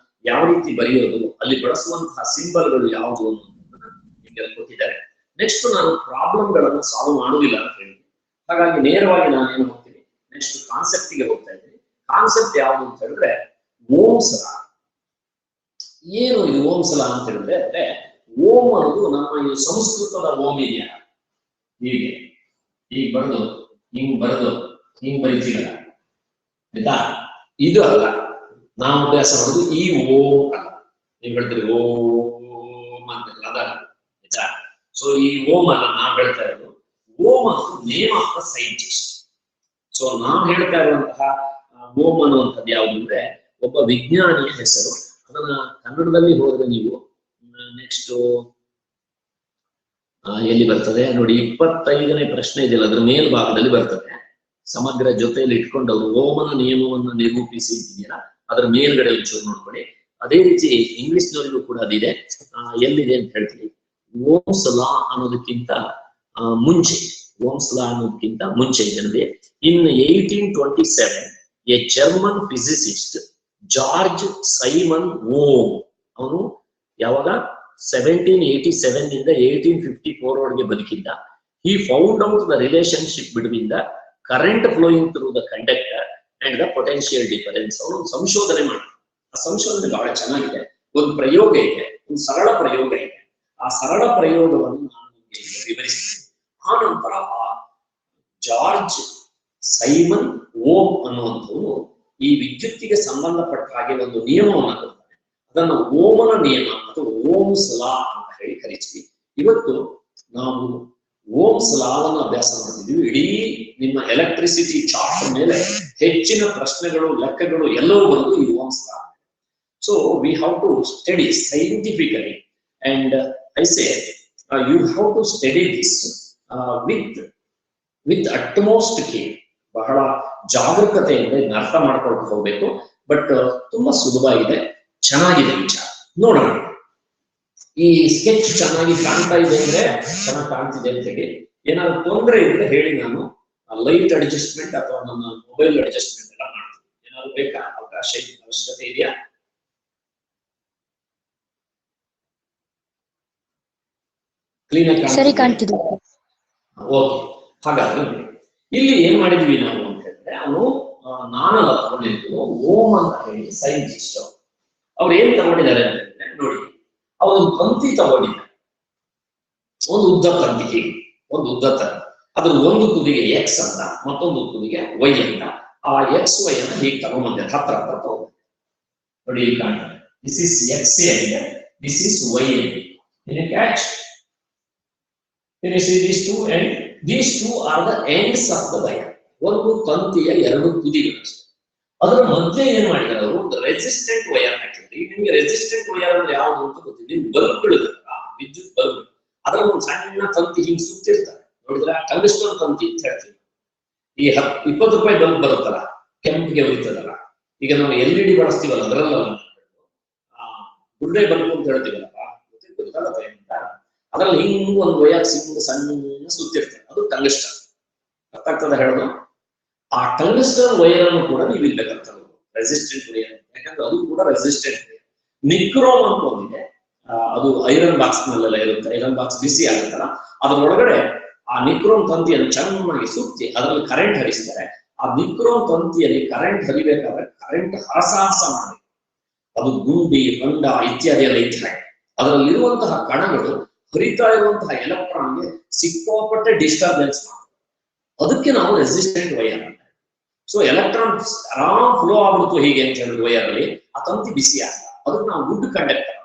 ಯಾವ ರೀತಿ ಬರೆಯೋದು, ಅಲ್ಲಿ ಬಳಸುವಂತಹ ಸಿಂಬಲ್ಗಳು ಯಾವುದು ಅನ್ನೋದನ್ನ ನಿಮಗೆ ಕೊಟ್ಟಿದ್ದಾರೆ. ನೆಕ್ಸ್ಟ್ ನಾನು ಪ್ರಾಬ್ಲಮ್ಗಳನ್ನು ಸಾಲ್ವ್ ಮಾಡುವುದಿಲ್ಲ ಅಂತ ಹೇಳಿದ್ವಿ, ಹಾಗಾಗಿ ನೇರವಾಗಿ ನಾನು ಏನು ಹೋಗ್ತೀನಿ, ನೆಕ್ಸ್ಟ್ ಕಾನ್ಸೆಪ್ಟ್ ಗೆ ಹೋಗ್ತಾ ಇದ್ದೀನಿ. ಕಾನ್ಸೆಪ್ಟ್ ಯಾವುದು ಅಂತ ಹೇಳಿದ್ರೆ ಓಮ್ಸ್ ಲಾ. ಏನು ಇದು ಓಮ್ಸ್ ಲಾ ಅಂತ ಹೇಳಿದ್ರೆ, ಅಂದ್ರೆ ಓಂ ಅನ್ನೋದು ನಮ್ಮ ಈ ಸಂಸ್ಕೃತದ ಓಂ ಇದೆಯಾ, ಹೀಗೆ ಹೀಗೆ ಬರೆದು ಹಿಂಗ್ ಬರೀತೀವಲ್ಲ, ಆಯ್ತಾ? ಇದು ಅಲ್ಲ ನಾವು ಅಭ್ಯಾಸ ಮಾಡೋದು ಈ ಓಂ ಅಲ್ಲ. ನೀವು ಹೇಳ್ತೀರಿ ಓಂ ಅಂತಲ್ಲ, ಅದಲ್ಲ, ಆಯ್ತಾ? ಸೊ ಈ ಓಂ ಅಲ್ಲ ನಾವ್ ಹೇಳ್ತಾ ಇರೋದು. ಓಂ ಅನ್ನೋದು name of the scientist. So ನಾವ್ ಹೇಳ್ತಾ ಇರುವಂತಹ ಓಂ ಅನ್ನುವಂಥದ್ದು ಯಾವುದು ಅಂದ್ರೆ ಒಬ್ಬ ವಿಜ್ಞಾನಿಯ ಹೆಸರು. ಅದನ್ನ ಕನ್ನಡದಲ್ಲಿ ಹೋದ್ರೆ ನೀವು ನೆಕ್ಸ್ಟ್ ಎಲ್ಲಿ ಬರ್ತದೆ ನೋಡಿ, 25ನೇ ಪ್ರಶ್ನೆ ಇದೆಯಲ್ಲ, ಅದ್ರ ಮೇಲ್ಭಾಗದಲ್ಲಿ ಬರ್ತದೆ. ಸಮಗ್ರ ಜೊತೆಯಲ್ಲಿ ಇಟ್ಕೊಂಡವರು ಓಮನ ನಿಯಮವನ್ನು ನಿರೂಪಿಸಿ ಇದೆಯಲ್ಲ, ಅದರ ಮೇಲ್ಗಡೆ ಒಂಚೂರು ನೋಡ್ಕೊಳ್ಳಿ. ಅದೇ ರೀತಿ ಇಂಗ್ಲಿಷ್ ನವರಿಗೂ ಕೂಡ ಅದಿದೆ. ಎಲ್ಲಿದೆ ಅಂತ ಹೇಳ್ತೀನಿ. ಓಮ್ಸ್ ಲಾ ಅನ್ನೋದಕ್ಕಿಂತ ಮುಂಚೆ, ಏನಂದ್ರೆ in 1827 a German physicist George Simon Ohm, ಅವನು ಯಾವಾಗ 1787 ಇಂದ 1854 ವರೆಗೆ ಬದುಕಿದ್ದ. He found out the relationship between the current flowing through the conductor and the potential difference. ಅವನು ಸಂಶೋಧನೆ ಮಾಡಿ, ಆ ಸಂಶೋಧನೆ ಬಹಳ ಚೆನ್ನಾಗಿದೆ. ಒಂದು ಪ್ರಯೋಗ ಇದೆ, ಒಂದು ಸರಳ ಪ್ರಯೋಗ ಇದೆ. ಆ ಸರಳ ಪ್ರಯೋಗವನ್ನು ನಾನು ನಿಮಗೆ ವಿವರಿಸ್ತೀನಿ. ಆ ನಂತರ ಆ ಜಾರ್ಜ್ ಸೈಮನ್ ಓಮ್ ಅನ್ನುವಂಥವನು ಈ ವಿದ್ಯುತ್ತಿಗೆ ಸಂಬಂಧಪಟ್ಟ ಹಾಗೆ ಒಂದು ನಿಯಮವನ್ನು ಕೊಡ್ತಾನೆ. ಅದನ್ನು ಓಮನ ನಿಯಮ ಅಥವಾ ಓಮ್ಸ್ ಲಾ ಅಂತ ಹೇಳಿ ಕರೀತೀವಿ. ಇವತ್ತು ನಾವು ಓಮ್ಸ್ ಲಾವನ್ನು ಅಭ್ಯಾಸ ಮಾಡ್ತಿದ್ದೀವಿ. ಇಡೀ ನಿಮ್ಮ ಎಲೆಕ್ಟ್ರಿಸಿಟಿ ಚಾರ್ಟ್ ಮೇಲೆ ಹೆಚ್ಚಿನ ಪ್ರಶ್ನೆಗಳು, ಲೆಕ್ಕಗಳು ಎಲ್ಲವೂ ಬರೋದು ಈ Ohm's law. So we have to study scientifically, and I say you have to study this with utmost care. ಬಹಳ ಜಾಗರೂಕತೆಯಿಂದ ಇದನ್ನ ಅರ್ಥ ಮಾಡ್ಕೊಂಡು ಹೋಗ್ಬೇಕು. ಬಟ್ ತುಂಬಾ ಸುಲಭ ಇದೆ, ಚೆನ್ನಾಗಿದೆ ವಿಚಾರ. ನೋಡೋಣ, ಈ ಸ್ಕೆಚ್ ಚೆನ್ನಾಗಿ ಕಾಣ್ತಾ ಇದೆ ಅಂದ್ರೆ, ಚೆನ್ನಾಗಿ ಕಾಣ್ತಿದೆ ಅಂತ ಹೇಳಿ. ಏನಾದ್ರು ತೊಂದರೆ ಇದ್ರೆ ಹೇಳಿ, ನಾನು ಲೈಟ್ ಅಡ್ಜಸ್ಟ್ಮೆಂಟ್ ಅಥವಾ ನನ್ನ ಮೊಬೈಲ್ ಅಡ್ಜಸ್ಟ್ಮೆಂಟ್ ಎಲ್ಲ ಮಾಡ್ತೀನಿ. ಏನಾದ್ರು ಬೇಕಾ, ಅವಶ್ಯಕತೆ ಇದೆಯಾ? ಕ್ಲೀನ್ ಆಗಿ ಸರಿ ಕಾಣ್ತಿದೆ. ಓಕೆ, ಹಾಗಾದ್ರೆ ಇಲ್ಲಿ ಏನ್ ಮಾಡಿದ್ವಿ ನಾವು ಅಂತ ಹೇಳಿದ್ರೆ, ಅವನು ನಾನು ತಗೊಂಡಿದ್ದು ಓಮ್ ಅಂತ ಹೇಳಿ ಸೈಂಟಿಸ್ಟ್. ಅವ್ರು ಏನ್ ತಗೊಂಡಿದ್ದಾರೆ ಅಂತ ಹೇಳಿದ್ರೆ, ನೋಡಿ, ಅವರೊಂದು ತಂತಿ ತಗೊಂಡಿದ್ದಾರೆ, ಒಂದು ಉದ್ದ ತಂತಿ, ಹೀಗೆ ಒಂದು ಉದ್ದ ತಂತಿ. ಅದ್ರ ಒಂದು ತುದಿಗೆ ಎಕ್ಸ್ ಅಂತ, ಮತ್ತೊಂದು ತುದಿಗೆ ವೈ ಅಂತ. ಆ ಎಕ್ಸ್ ವೈ ಅನ್ನ ಹೀಗೆ ತಗೊಂಡ್ಬಂದೆ, ಹತ್ರ ತಗೊಂಡು ನೋಡಿ, ಇಲ್ಲಿ ಕಾಣ್ತಾರೆ. ದಿಸ್ ಇಸ್ ಎಕ್ಸ್ ಆಗಿದೆ, ದಿಸ್ ಇಸ್ ವೈ ಆಗಿದೆ. Catch. Can you see these two? And these two are the ends of the wire. ಒಂದು ತಂತಿಯ ಎರಡು ತುದಿಗಳು. ಅದರ ಮಧ್ಯೆ ಏನ್ ಮಾಡಿದ್ದಾರೆ ಅವರು, ಒಂದು ರೆಸಿಸ್ಟೆಂಟ್ ವೈರ್ ಹಾಕಿದ್ದಾರೆ. ಈಗ ನಿಮ್ಗೆ ರೆಸಿಸ್ಟೆಂಟ್ ವೈರ್ ಅಂದ್ರೆ ಯಾವುದು ಅಂತ ಗೊತ್ತಿದೆ. ಬಲ್ಬ್ಗಳು, ವಿದ್ಯುತ್ ಬಲ್ಬ್, ಅದರ ಒಂದು ಸಣ್ಣ ತಂತಿ ಹಿಂಗ್ ಸುತ್ತಿರ್ತಾರೆ, ನೋಡಿದ್ರೆ ಟಂಗ್ಸ್ಟನ್ ತಂತಿ ಅಂತ ಹೇಳ್ತೀವಿ. ಈ 20 ರೂಪಾಯಿ ಬಲ್ಬ್ ಬರುತ್ತಲ್ಲ, ಕೆಂಪಿಗೆ ಉರಿತದಲ್ಲ. ಈಗ ನಾವು LED ಬಳಸ್ತೀವಲ್ಲ, ಅದರಲ್ಲ ಗುಡ್ಡೆ ಬಲ್ಬ್ ಅಂತ ಹೇಳ್ತೀವಲ್ಲಪ್ಪ, ಗೊತ್ತಾಗತ್ತೆ ಅಂತ. ಅದ್ರಲ್ಲಿ ಹಿಂಗ್ ಒಂದು ವೈರ್ ಸಣ್ಣ ಸುತ್ತಿರ್ತಾರೆ, ಅದು ಟಂಗ್ಸ್ಟನ್. ಅರ್ಥ ಆಗ್ತದೆ ಹೇಳೋದು? ಆ ಟಂಗ್ಸ್ಟನ್ ವೈರ್ ಅನ್ನು ಕೂಡ ನೀವು ಇಲ್ಲಿ ಬೇಕಾಗ್ತದೆ, ರೆಸಿಸ್ಟೆಂಟ್ ವೈರ್, ಯಾಕಂದ್ರೆ ಅದು ಕೂಡ ರೆಸಿಸ್ಟೆಂಟ್ ವೈರ್. ನಿಕ್ರೋಮ್ ಅಂತ ಒಂದಿದೆ, ಅದು ಐರನ್ ಬಾಕ್ಸ್ ನಲ್ಲೆಲ್ಲ ಇರುತ್ತೆ. ಐರನ್ ಬಾಕ್ಸ್ ಬಿಸಿ ಆಗುತ್ತಲ್ಲ, ಅದರೊಳಗಡೆ ಆ ನಿಕ್ರೋಮ್ ತಂತಿಯನ್ನು ಚೆನ್ನಾಗಿ ಸುತ್ತಿ ಅದರಲ್ಲಿ ಕರೆಂಟ್ ಹರಿಸ್ತಾರೆ. ಆ ನಿಕ್ರೋಮ್ ತಂತಿಯಲ್ಲಿ ಕರೆಂಟ್ ಹರಿಬೇಕಾದ್ರೆ ಕರೆಂಟ್ ಹರಸಾಹಸ ಮಾಡಿ, ಅದು ಗುಂಡಿ, ರಂಡ ಇತ್ಯಾದಿ ಎಲ್ಲ ಇದ್ರೆ ಅದರಲ್ಲಿರುವಂತಹ ಕಣಗಳು ಹರಿತಾ ಇರುವಂತಹ ಎಲೆಕ್ಟ್ರಾನ್ಗೆ ಸಿಕ್ಕಾಪಟ್ಟೆ ಡಿಸ್ಟರ್ಬೆನ್ಸ್ ಮಾಡಿ, ಅದಕ್ಕೆ ನಾವು ರೆಸಿಸ್ಟೆಂಟ್ ವೈರ್ ಅಂತ. ಸೊ ಎಲೆಕ್ಟ್ರಾನ್ ಆರಾಮ್ ಫ್ಲೋ ಆಗ್ಬಿಡ್ತು ಹೀಗೆ ಅಂತ ಹೇಳಿದ್ರು ವೈರ್ ಅಲ್ಲಿ, ಆ ತಂತಿ ಬಿಸಿ ಆಗಲ್ಲ. ಅದಕ್ಕೆ ನಾವು good conductor,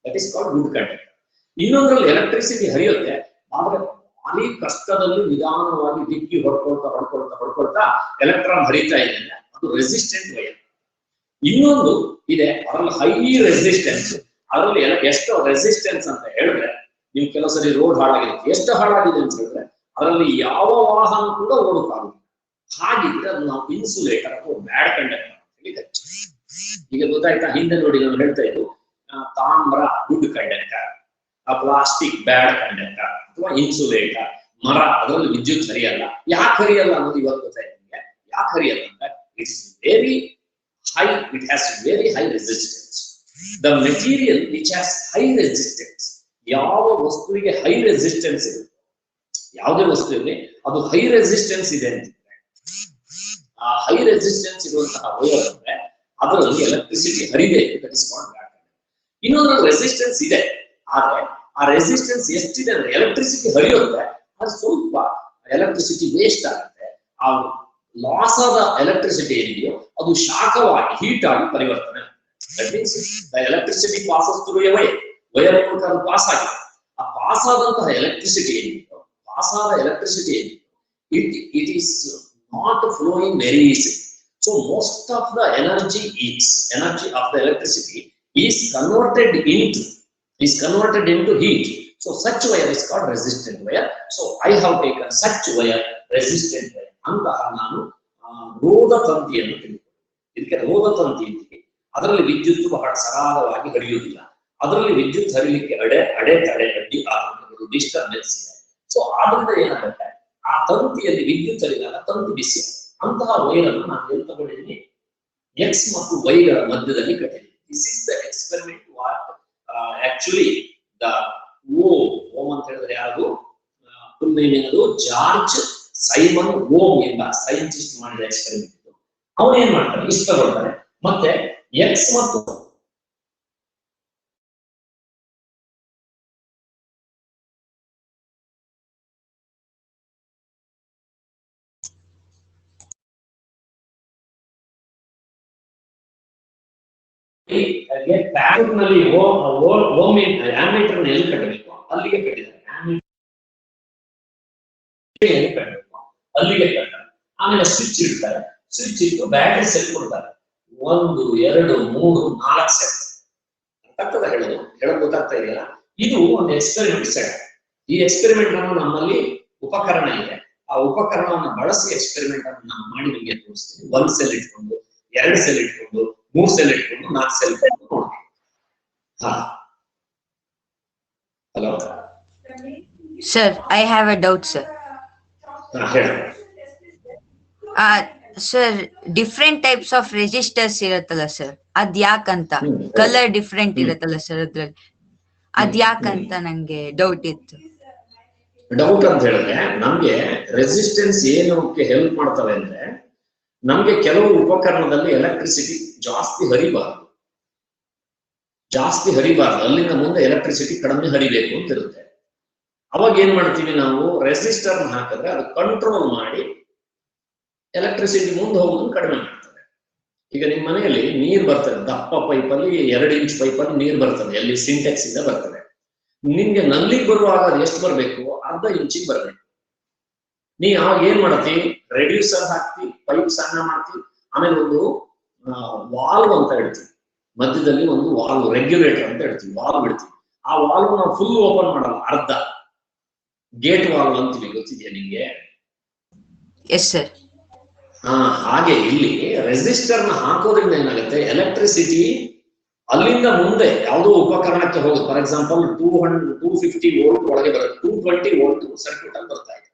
that is called good conductor. ಇನ್ನೊಂದ್ರಲ್ಲಿ ಎಲೆಕ್ಟ್ರಿಸಿಟಿ ಹರಿಯುತ್ತೆ, ಆದ್ರೆ ಭಾರಿ ಕಷ್ಟದಲ್ಲಿ ನಿಧಾನವಾಗಿ ಡಿಕ್ಕಿ ಹೊಡ್ಕೊಳ್ತಾ ಎಲೆಕ್ಟ್ರಾನ್ ಹರಿತಾ ಇದೆ, ಅದು ರೆಸಿಸ್ಟೆಂಟ್ ವೈರ್. ಇನ್ನೊಂದು ಇದೆ, ಅದರಲ್ಲಿ ಹೈ ರೆಸಿಸ್ಟೆನ್ಸ್. ಅದರಲ್ಲಿ ಎಷ್ಟು ರೆಸಿಸ್ಟೆನ್ಸ್ ಅಂತ ಹೇಳಿದ್ರೆ, ನೀವು ಕೆಲವು ಸರಿ ರೋಡ್ ಹಾಳಾಗಿರುತ್ತೆ, ಎಷ್ಟು ಹಾಳಾಗಿದೆ ಅಂತ ಹೇಳಿದ್ರೆ ಅದರಲ್ಲಿ ಯಾವ ವಾಹನ ಕೂಡ ಓಡಕ್ಕಾಗುತ್ತೆ. ಹಾಗಿದ್ರೆ ಅದು ನಾವು ಇನ್ಸುಲೇಟರ್ ಅಥವಾ ಬ್ಯಾಡ್ ಕಂಡಕ್ಟರ್. ಈಗ ಗೊತ್ತಾಯ್ತಾ? ಹಿಂದೆ ನೋಡಿ ನಾನು ಹೇಳ್ತಾ ಇದ್ದು ತಾಮ್ರ good conductor, plastic bad conductor ಅಥವಾ ಇನ್ಸುಲೇಟರ್, ಮರ ಅದರಲ್ಲಿ ವಿದ್ಯುತ್ ಹರಿಯಲ್ಲ. ಯಾಕೆ ಹರಿಯಲ್ಲ ಅನ್ನೋದು ಇವತ್ತು ಗೊತ್ತಾಯ್ತು ನಿಮಗೆ. ಯಾಕೆ ಹರಿಯಲ್ಲ ಅಂದ್ರೆ it's very high, it has very high resistance. The material which has high resistance, ಯಾವ ವಸ್ತುವಿಗೆ ಹೈ ರೆಸಿಸ್ಟೆನ್ಸ್ ಇರುತ್ತೆ, ಯಾವುದೇ ವಸ್ತುವಿಗೆ ಅದು ಹೈ ರೆಸಿಸ್ಟೆನ್ಸ್ ಇದೆ ಅಂತಿದ್ರೆ, ಆ ಹೈ ರೆಸಿಸ್ಟೆನ್ಸ್ ಇರುವಂತಹ ವೈರ್ ಅಂದ್ರೆ ಅದರಲ್ಲಿ ಎಲೆಕ್ಟ್ರಿಸಿಟಿ ಹರಿದೆ. ಇನ್ನೊಂದು ರೆಸಿಸ್ಟೆನ್ಸ್ ಇದೆ, ಆದ್ರೆ ಆ ರೆಸಿಸ್ಟೆನ್ಸ್ ಎಷ್ಟಿದೆ ಅಂದ್ರೆ ಎಲೆಕ್ಟ್ರಿಸಿಟಿ ಹರಿಯುತ್ತೆ, ಅದು ಸ್ವಲ್ಪ ಎಲೆಕ್ಟ್ರಿಸಿಟಿ ವೇಸ್ಟ್ ಆಗುತ್ತೆ. ಆ ಲಾಸ್ ಆದ ಎಲೆಕ್ಟ್ರಿಸಿಟಿ ಏನಿದೆಯೋ ಅದು ಶಾಖವಾಗಿ ಹೀಟ್ ಆಗಿ ಪರಿವರ್ತನೆ ಆಗುತ್ತೆ. That means the electricity passes through A wire, wire ಮೂಲಕ ಅದು ಪಾಸ್ ಆಗಿದೆ. ಆ ಪಾಸ್ ಆದಂತಹ ಎಲೆಕ್ಟ್ರಿಸಿಟಿ ಏನಿದೆಯೋ, ಪಾಸ್ ಆದ ಎಲೆಕ್ಟ್ರಿಸಿಟಿ ಏನಿದೆಯೋ it is not flowing very easily. So most of the energy of the electricity is converted into heat. So such wire is called resistant wire. So I have taken such wire, resistant wire. ಅಂತಹ ನಾನು ರೋಧ ತಂತಿಯನ್ನು ತೆಗೆದುಕೊಂಡೆ. ಇದಕ್ಕೆ ರೋಧ ತಂತಿ ಅಂತೀವಿ. ಅದರಲ್ಲಿ ವಿದ್ಯುತ್ ಬಹಳ ಸರಾಗವಾಗಿ ಹರಿಯುವುದಿಲ್ಲ. ಅದರಲ್ಲಿ ವಿದ್ಯುತ್ ಹರಿಲಿಕ್ಕೆ ಅಡೆತಡೆ ಅಡ್ಡಿ ಆಗುತ್ತದೆ, ಡಿಸ್ಟರ್ಬೆನ್ಸ್ ಇದೆ. ಸೊ ಆದ್ರಿಂದ ಏನಾಗುತ್ತೆ, ಆ ತಂತಿಯಲ್ಲಿ ವಿದ್ಯುತ್ ಹರಿದಾಗ ತಂತಿ ಬಿಸಿ. ಅಂತಹ ವೈರ್ ಅನ್ನು ನಾನು ಎಲ್ಲಿ ತಗೊಂಡಿದ್ದೀನಿ, ಎಕ್ಸ್ ಮತ್ತು ವೈ ಗಳ ಮಧ್ಯದಲ್ಲಿ ಕಟ್ಟಿದ್ದೀನಿ. This is the experiment what actually the Ohm ಅಂತ ಹೇಳಿದ್ರೆ ಯಾರು ಫುಲ್ ನೇಮ್ ಏನದು, ಜಾರ್ಜ್ ಸೈಮನ್ ಓಮ್ ಎಂಬ ಸೈಂಟಿಸ್ಟ್ ಮಾಡಿದ ಎಕ್ಸ್ಪೆರಿಮೆಂಟ್. ಅವನು ಏನ್ ಮಾಡ್ತಾನೆ, ಇಷ್ಟು ತಗೊಳ್ತಾನೆ, ಮತ್ತೆ ಎಕ್ಸ್ ಮತ್ತು ನಲ್ಲಿ ಓಮ್ ಆಮೀಟರ್ ಎಲ್ಲಿ ಕಟ್ಟಬೇಕು ಅಲ್ಲಿಗೆ ಕಟ್ಟಿದ್ದಾರೆ, ಅಲ್ಲಿಗೆ ಕಟ್ಟಾರೆ. ಆಮೇಲೆ ಸ್ವಿಚ್ ಇಡ್ತಾರೆ, ಸ್ವಿಚ್ ಇಟ್ಟು ಬ್ಯಾಟರಿ ಸೆಲ್ ಕೊಡ್ತಾರೆ. 1, 2, 3, 4 ಸೆಟ್. ಅರ್ಥದ ಹೇಳೋದು ಗೊತ್ತಾಗ್ತಾ ಇದೆಯಲ್ಲ. ಇದು ಒಂದು ಎಕ್ಸ್ಪೆರಿಮೆಂಟ್ ಸೆಟ್. ಈ ಎಕ್ಸ್ಪೆರಿಮೆಂಟ್ ಅನ್ನು ನಮ್ಮಲ್ಲಿ ಉಪಕರಣ ಇದೆ, ಆ ಉಪಕರಣವನ್ನು ಬಳಸಿ ಎಕ್ಸ್ಪೆರಿಮೆಂಟ್ ಅನ್ನು ನಾವು ಮಾಡಿ ನಿಮಗೆ ತೋರಿಸ್ತೀವಿ. 1 ಸೆಲ್ ಇಟ್ಕೊಂಡು, 2 ಸೆಲ್ ಇಟ್ಕೊಂಡು, 3 ಸೆಲ್ ಇಟ್ಕೊಂಡು, 4 ಸೆಲ್ ಇಟ್ಕೊಂಡು ನೋಡಿ. Hello sir, I have a doubt sir. Sir, different types of resistors ಇರತ್ತಲ್ಲ ಸರ್, ಅದ್ ಯಾಕಂತ ಕಲರ್ ಡಿಫ್ರೆಂಟ್ ಇರತ್ತಲ್ಲ ಸರ್ ಅದ್ರಲ್ಲಿ, ಅದ್ ಯಾಕಂತ ನಂಗೆ ಡೌಟ್ ಇತ್ತು. ಡೌಟ್ ಅಂತ ಹೇಳಿದ್ರೆ, ನಮ್ಗೆ ರೆಸಿಸ್ಟೆನ್ಸ್ ಏನಕ್ಕೆ ಹೆಲ್ಪ್ ಮಾಡ್ತವೆ ಅಂದ್ರೆ, ನಮ್ಗೆ ಕೆಲವು ಉಪಕರಣದಲ್ಲಿ ಎಲೆಕ್ಟ್ರಿಸಿಟಿ ಜಾಸ್ತಿ ಹರಿಬಾರ್ದು, ಅಲ್ಲಿಂದ ಮುಂದೆ ಎಲೆಕ್ಟ್ರಿಸಿಟಿ ಕಡಿಮೆ ಹರಿಬೇಕು ಅಂತ ಇರುತ್ತೆ. ಅವಾಗ ಏನ್ ಮಾಡ್ತೀವಿ ನಾವು, ರೆಸಿಸ್ಟರ್ ಹಾಕಿದ್ರೆ ಅದು ಕಂಟ್ರೋಲ್ ಮಾಡಿ ಎಲೆಕ್ಟ್ರಿಸಿಟಿ ಮುಂದೆ ಹೋಗೋದನ್ನು ಕಡಿಮೆ ಮಾಡ್ತದೆ. ಈಗ ನಿಮ್ಮ ಮನೆಯಲ್ಲಿ ನೀರು ಬರ್ತದೆ, ದಪ್ಪ ಪೈಪಲ್ಲಿ 2 ಇಂಚ್ ಪೈಪಲ್ಲಿ ನೀರು ಬರ್ತದೆ, ಎಲ್ಲಿ ಸಿಂಟೆಕ್ಸ್ ಇಂದ ಬರ್ತದೆ. ನಿಮ್ಗೆ ನಲ್ಲಿಗೆ ಬರುವಾಗ ಅದು ಎಷ್ಟು ಬರಬೇಕು, ಅರ್ಧ ಇಂಚಿಗೆ ಬರಬೇಕು. ನೀ ಅವಾಗ ಏನ್ ಮಾಡ್ತಿ, ರೆಡ್ಯೂಸರ್ ಹಾಕ್ತಿ, ಪೈಪ್ ಸಣ್ಣ ಮಾಡ್ತಿ, ಆಮೇಲೆ ಒಂದು ವಾಲ್ವ್ ಅಂತ ಹೇಳ್ತೀವಿ, ಮಧ್ಯದಲ್ಲಿ ಒಂದು ವಾಲ್ವ್, ರೆಗ್ಯುಲೇಟರ್ ಅಂತ ಹೇಳ್ತೀವಿ, ವಾಲ್ವ್ ಇಡ್ತೀವಿ. ಆ ವಾಲ್ವ್ ನಾವು ಫುಲ್ ಓಪನ್ ಮಾಡಲ್ಲ, ಅರ್ಧ ಗೇಟ್ ವಾಲ್ವ್ ಅಂತೀವಿ, ಗೊತ್ತಿದೆಯಾ ನಿಮ್ಗೆ? Yes sir. ಹಾಗೆ ಇಲ್ಲಿ ರೆಸಿಸ್ಟರ್ ನ ಹಾಕೋದ್ರಿಂದ ಏನಾಗುತ್ತೆ, ಎಲೆಕ್ಟ್ರಿಸಿಟಿ ಅಲ್ಲಿಂದ ಮುಂದೆ ಯಾವುದೋ ಉಪಕರಣಕ್ಕೆ ಹೋಗುತ್ತೆ. ಫಾರ್ ಎಕ್ಸಾಂಪಲ್ 250 ವೋಲ್ಟ್ ಒಳಗೆ ಬರುತ್ತೆ, 220 ವೋಲ್ಟ್ ಸರ್ಕ್ಯೂಟ್ ಅಲ್ಲಿ ಬರ್ತಾ ಇದೆ.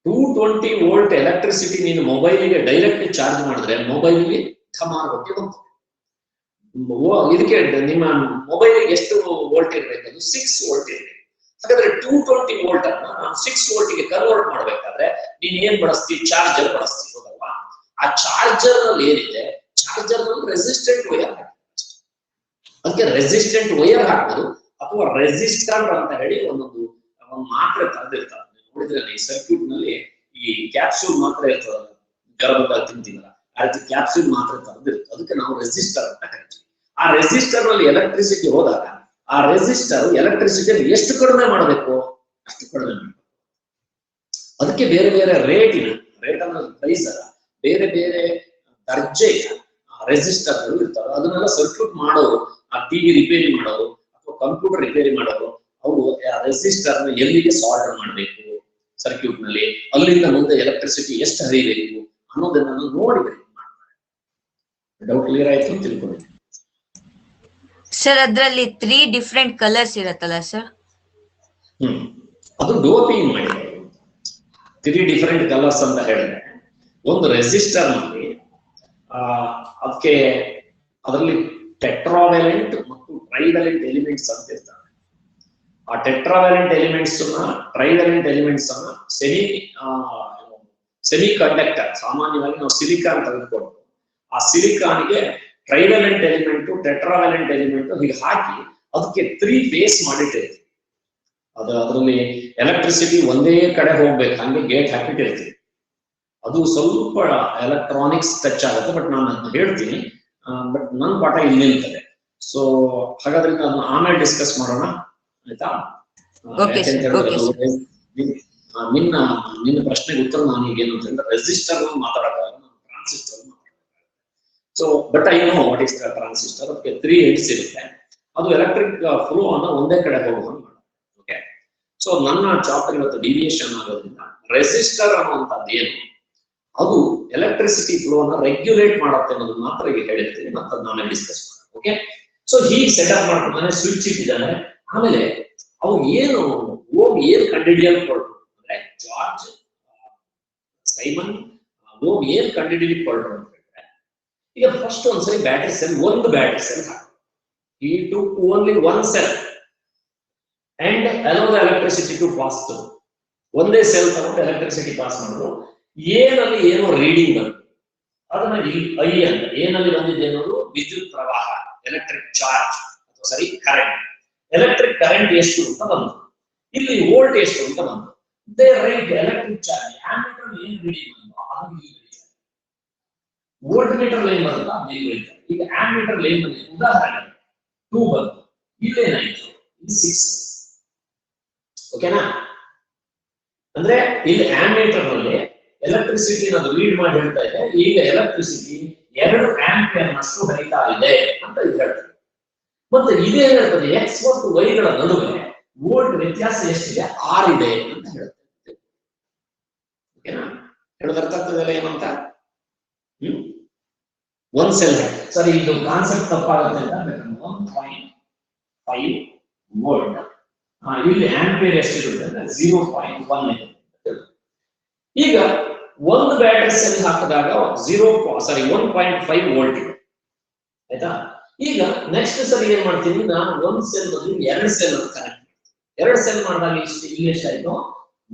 220 ವೋಲ್ಟ್ ಎಲೆಕ್ಟ್ರಿಸಿಟಿ ನೀನು ಮೊಬೈಲಿಗೆ ಡೈರೆಕ್ಟ್ ಚಾರ್ಜ್ ಮಾಡಿದ್ರೆ ಮೊಬೈಲ್ಗೆ ಧಮಾರ್ ಹೊಟ್ಟೆ ಬಂತು. ಇದಕ್ಕೆ ನಿಮ್ಮ ಮೊಬೈಲ್ ಎಷ್ಟು ವೋಲ್ಟ್ ಇರಬೇಕು, ಅದು 6 ವೋಲ್ಟ್ ಇರಬೇಕು. ಹಾಗಾದ್ರೆ 220 ವೋಲ್ಟ್ ಅನ್ನ ನಾನು 6 ವೋಲ್ಟ್ಗೆ ಕನ್ವರ್ಟ್ ಮಾಡ್ಬೇಕಾದ್ರೆ ನೀನ್ ಏನ್ ಬಳಸ್ತೀವಿ, ಚಾರ್ಜರ್ ಬಳಸ್ತೀವಿ, ಹೌದಲ್ವಾ? ಆ ಚಾರ್ಜರ್ ನಲ್ಲಿ ಏನಿದೆ, ಚಾರ್ಜರ್ ನಲ್ಲಿ ರೆಸಿಸ್ಟೆಂಟ್ ವೈರ್ ಹಾಕಿ, ಅದಕ್ಕೆ ರೆಸಿಸ್ಟೆಂಟ್ ವೈರ್ ಹಾಕೋದು, ಅಥವಾ ರೆಸಿಸ್ಟರ್ ಅಂತ ಹೇಳಿ ಒಂದು ಮಾತ್ರೆ ತಂದಿರ್ತಾರೆ. ನೋಡಿದ್ರೆ ಈ ಸರ್ಕ್ಯೂಟ್ ನಲ್ಲಿ ಈ ಕ್ಯಾಪ್ಸೂಲ್ ಮಾತ್ರೆ ಇರ್ತದಲ್ಲ, ಗರ್ಭದ ತಿಂತೀವಲ್ಲ, ಅದಕ್ಕೆ ಕ್ಯಾಪ್ಸೂಲ್ ಮಾತ್ರೆ ತಂದಿರುತ್ತೆ, ಅದಕ್ಕೆ ನಾವು ರೆಸಿಸ್ಟರ್ ಅಂತ ಕರಿತೀವಿ. ಆ ರೆಸಿಸ್ಟರ್ ನಲ್ಲಿ ಎಲೆಕ್ಟ್ರಿಸಿಟಿ ಹೋದಾಗ ಆ ರೆಸಿಸ್ಟರ್ ಎಲೆಕ್ಟ್ರಿಸಿಟಿ ಎಷ್ಟು ಕಡಿಮೆ ಮಾಡಬೇಕು ಅಷ್ಟು ಕಡಿಮೆ ಮಾಡಬೇಕು. ಅದಕ್ಕೆ ಬೇರೆ ಬೇರೆ ರೇಟ್ ಅನ್ನ ಪ್ರೈಸ್ ಬೇರೆ ಬೇರೆ ದರ್ಜೆಯ ರೆಸಿಸ್ಟರ್ಗಳು ಇರ್ತಾರೆ. ಅದನ್ನೆಲ್ಲ ಸರ್ಕ್ಯೂಟ್ ಮಾಡೋರು, ಆ ಟಿವಿ ರಿಪೇರಿ ಮಾಡೋರು ಅಥವಾ ಕಂಪ್ಯೂಟರ್ ರಿಪೇರಿ ಮಾಡೋರು, ಅವರು ಆ ರೆಸಿಸ್ಟರ್ ನ ಎಲ್ಲಿಗೆ ಸಾಲ್ಡರ್ ಮಾಡಬೇಕು ಸರ್ಕ್ಯೂಟ್ ನಲ್ಲಿ, ಅಲ್ಲಿಂದ ಮುಂದೆ ಎಲೆಕ್ಟ್ರಿಸಿಟಿ ಎಷ್ಟು ಹರಿಬೇಕು ಅನ್ನೋದನ್ನ ನೋಡಿದ್ರೆ ಮಾಡ್ತಾರೆ. ಡೌಟ್ ಕ್ಲಿಯರ್ ಆಯ್ತು ಅಂತ ತಿಳ್ಕೊಂಡಿದ್ದೀನಿ. ಸರ್ ಅದ್ರಲ್ಲಿ 3 ಡಿಫ್ರೆಂಟ್ ಕಲರ್ಸ್ ಇರತ್ತಲ್ಲ ಸರ್? ಅದು ಡೋಪಿಂಗ್ ಮಾಡಿದೆ. 3 ಡಿಫರೆಂಟ್ ಕಲರ್ಸ್ ಅಂತ ಹೇಳಿದ್ರೆ, ಒಂದು ರೆಸಿಸ್ಟರ್ ನಲ್ಲಿ ಅದಕ್ಕೆ ಅದರಲ್ಲಿ ಟೆಟ್ರಾವೆಲೆಂಟ್ ಮತ್ತು ಟ್ರೈವೆಲೆಂಟ್ ಎಲಿಮೆಂಟ್ಸ್ ಅಂತ ಇರ್ತವೆ. ಆ ಟೆಟ್ರಾವೆಲೆಂಟ್ ಎಲಿಮೆಂಟ್ಸ್ ಟ್ರೈವೆಲೆಂಟ್ ಎಲಿಮೆಂಟ್ಸ್ ಅನ್ನ ಸೆಮಿ ಕಂಡಕ್ಟರ್, ಸಾಮಾನ್ಯವಾಗಿ ನಾವು ಸಿಲಿಕಾನ್ ತೆಗೆದುಕೊಂಡು ಆ ಸಿಲಿಕಾನ್ಗೆ ಟ್ರೈವೆಲೆಂಟ್ ಎಲಿಮೆಂಟ್ ಟೆಟ್ರಾವೆಲೆಂಟ್ ಎಲಿಮೆಂಟ್ ಹೀಗೆ ಹಾಕಿ ಅದಕ್ಕೆ 3 ಫೇಸ್ ಮಾಡಿಟ್ಟಿರ್ತೀವಿ. ಅದರಲ್ಲಿ ಎಲೆಕ್ಟ್ರಿಸಿಟಿ ಒಂದೇ ಕಡೆ ಹೋಗ್ಬೇಕು, ಹಂಗೆ ಗೇಟ್ ಹಾಕಿಟ್ಟಿರ್ತೀವಿ. ಅದು ಸ್ವಲ್ಪ ಎಲೆಕ್ಟ್ರಾನಿಕ್ಸ್ ಟಚ್ ಆಗುತ್ತೆ, ಬಟ್ ನಾನು ಅದನ್ನ ಹೇಳ್ತೀನಿ. ಬಟ್ ನನ್ನ ಪಾಠ ಇಲ್ಲಿ ನಿಲ್ತದೆ. ಸೊ ಹಾಗಾದ್ರೆ ಅದನ್ನ ಆಮೇಲೆ ಡಿಸ್ಕಸ್ ಮಾಡೋಣ, ಆಯ್ತಾ? ನಿನ್ನ ಪ್ರಶ್ನೆಗೆ ಉತ್ತರ ನಾನು ಈಗ ಏನು ಅಂತಂದ್ರೆ ರೆಸಿಸ್ಟರ್ ಮಾತಾಡೋಕ್ಕಾಗಲ್ಲ, ನಾನು ಟ್ರಾನ್ಸಿಸ್ಟರ್ ಮಾತಾಡೋಕ್ಕಾಗಲ್ಲ. So but I know what is transistor. ಅದಕ್ಕೆ 3 ಎಂಡ್ಸ್ ಇರುತ್ತೆ. ಅದು ಎಲೆಕ್ಟ್ರಿಕ್ ಫ್ಲೋ ಅನ್ನ ಒಂದೇ ಕಡೆ ಹೋಗುವಂಗೆ ಮಾಡುತ್ತೆ. ಓಕೆ, ಸೊ ನನ್ನ ಚಾಪ್ಟರ್ ಇವತ್ತು ಡಿವಿಯೇಷನ್ ಆಗೋದ್ರಿಂದ ರೆಸಿಸ್ಟರ್ ಅನ್ನುವಂಥದ್ದು ಏನು, ಅದು ಎಲೆಕ್ಟ್ರಿಸಿಟಿ ಫ್ಲೋ ಅನ್ನ ರೆಗ್ಯುಲೇಟ್ ಮಾಡುತ್ತೆ ಅನ್ನೋದು ಮಾತ್ರ ಈಗ ಹೇಳಿರ್ತೀನಿ, ಮತ್ತೆ ನಾನೇ ಡಿಸ್ಕಸ್ ಮಾಡೋಣ. ಓಕೆ, ಸೊ ಹೀಗೆ ಸೆಟಪ್ ಮಾಡ್ಕೊಂಡ್ರೆ ಸ್ವಿಚ್ ಇಟ್ಟಿದ್ದಾನೆ. ಆಮೇಲೆ ಅವು ಏನು ಓಮ್ ಏನು ಕಂಡುಹಿಡಿಯಲ್ಪಡ್ತು ಅಂದ್ರೆ, ಜಾರ್ಜ್ ಸೈಮನ್ ಓಮ್ ಏನು ಕಂಡುಹಿಡಿಯಲ್ಪಡ್ರು ಅಂತ ಹೇಳಿದ್ರೆ, ಈಗ ಫಸ್ಟ್ ಒಂದ್ಸರಿ ಬ್ಯಾಟರಿ ಸೆಲ್, ಒಂದು battery cell hockey, he took only one cell and allow the electricity to pass through. ಒಂದೇ ಸೆಲ್ ತಗೊಂಡು ಎಲೆಕ್ಟ್ರಿಸಿಟಿ ಪಾಸ್ ಮಾಡಿದ್ರು. ಏನಲ್ಲಿ ಏನೋ ರೀಡಿಂಗ್ ಬಂತು, ಅದನ್ನ ಐ ಅಂತ, ಏನಲ್ಲಿ ಬಂದಿದೆ ಅನ್ನೋದು ವಿದ್ಯುತ್ ಪ್ರವಾಹ, ಎಲೆಕ್ಟ್ರಿಕ್ ಚಾರ್ಜ್ ಅಥವಾ ಸರಿ ಕರೆಂಟ್. ಎಲೆಕ್ಟ್ರಿಕ್ ಕರೆಂಟ್ ಎಷ್ಟು ಅಂತ ಬಂತು, ಇಲ್ಲಿ ವೋಲ್ಟ್ ಎಷ್ಟು ಅಂತ ಬಂತು. They right electric charge ammeter ಏನ್ ರೀಡಿಂಗ್ ಬಂತು ಅದು ಇಲ್ಲಿ ಬರೀತಾರೆ, ವೋಲ್ಟ್ ಮೀಟರ್ ಏನ್ ಬರುತ್ತಲ್ಲ ಅಲ್ಲಿ ಬರೀತಾರೆ. ಈಗ ಆಮೀಟರ್ ಏನ್ ಬಂದಿದೆ, ಉದಾಹರಣೆ 2 ಬಂತು, ಇಲ್ಲೇನಾಯ್ತು, ಇಲ್ಲಿ 6. ಓಕೆನಾ? ಅಂದ್ರೆ ಇಲ್ಲಿ ಆಮೀಟರ್ ನಲ್ಲಿ ಎಲೆಕ್ಟ್ರಿಸಿಟಿ ಅದು ರೀಡ್ ಮಾಡಿ ಹೇಳ್ತಾ ಇದೆ, ಈಗ ಎಲೆಕ್ಟ್ರಿಸಿಟಿ 2 ಆಂಪಿಯರ್ ನಷ್ಟು ಹರಿತಾ ಇದೆ ಅಂತ ಇದು ಹೇಳ್ತದೆ. ಮತ್ತೆ ಇದೇ ಹೇಳ್ತದೆ ಎಕ್ಸ್ ಮತ್ತು ವೈ ಗಳ ನಡುವೆ ವೋಲ್ಟ್ ವ್ಯತ್ಯಾಸ ಎಷ್ಟಿದೆ, 6 ಇದೆ ಅಂತ ಹೇಳ್ತದೆ. ಓಕೆನಾ? ಹೇಳೋದು ಅರ್ಥ ಆಗ್ತದಲ್ಲ ಏನಂತ? ಒಂದ್ ಸೆಲ್ ಸರಿ, ಇದು ಕಾನ್ಸೆಪ್ಟ್ ತಪ್ಪಾಗುತ್ತೆ ಅಂತ 1.5 ವೋಲ್ಟ್, ಇಲ್ಲಿ ಆಂಪಿಯರ್ ಎಷ್ಟಿರುತ್ತೆ ಅಂದ್ರೆ 0.1 ಇದೆ. ಈಗ ಒಂದು ಬ್ಯಾಟರಿ ಸೆಲ್ ಹಾಕಿದಾಗ 1.5 ವೋಲ್ಟ್ ಇದೆ, ಆಯ್ತಾ? ಈಗ ನೆಕ್ಸ್ಟ್ ಸರಿ ಏನ್ ಮಾಡ್ತೀನಿ, ನಾನು ಒಂದು ಸೆಲ್ ಬದಲು 2 ಸೆಲ್ ಅನ್ನು ಕನೆಕ್ಟ್ ಮಾಡ್ತೀನಿ. 2 ಸೆಲ್ ಮಾಡಿದಾಗ ಇಲ್ಲಿ ಎಷ್ಟಾಯ್ತು,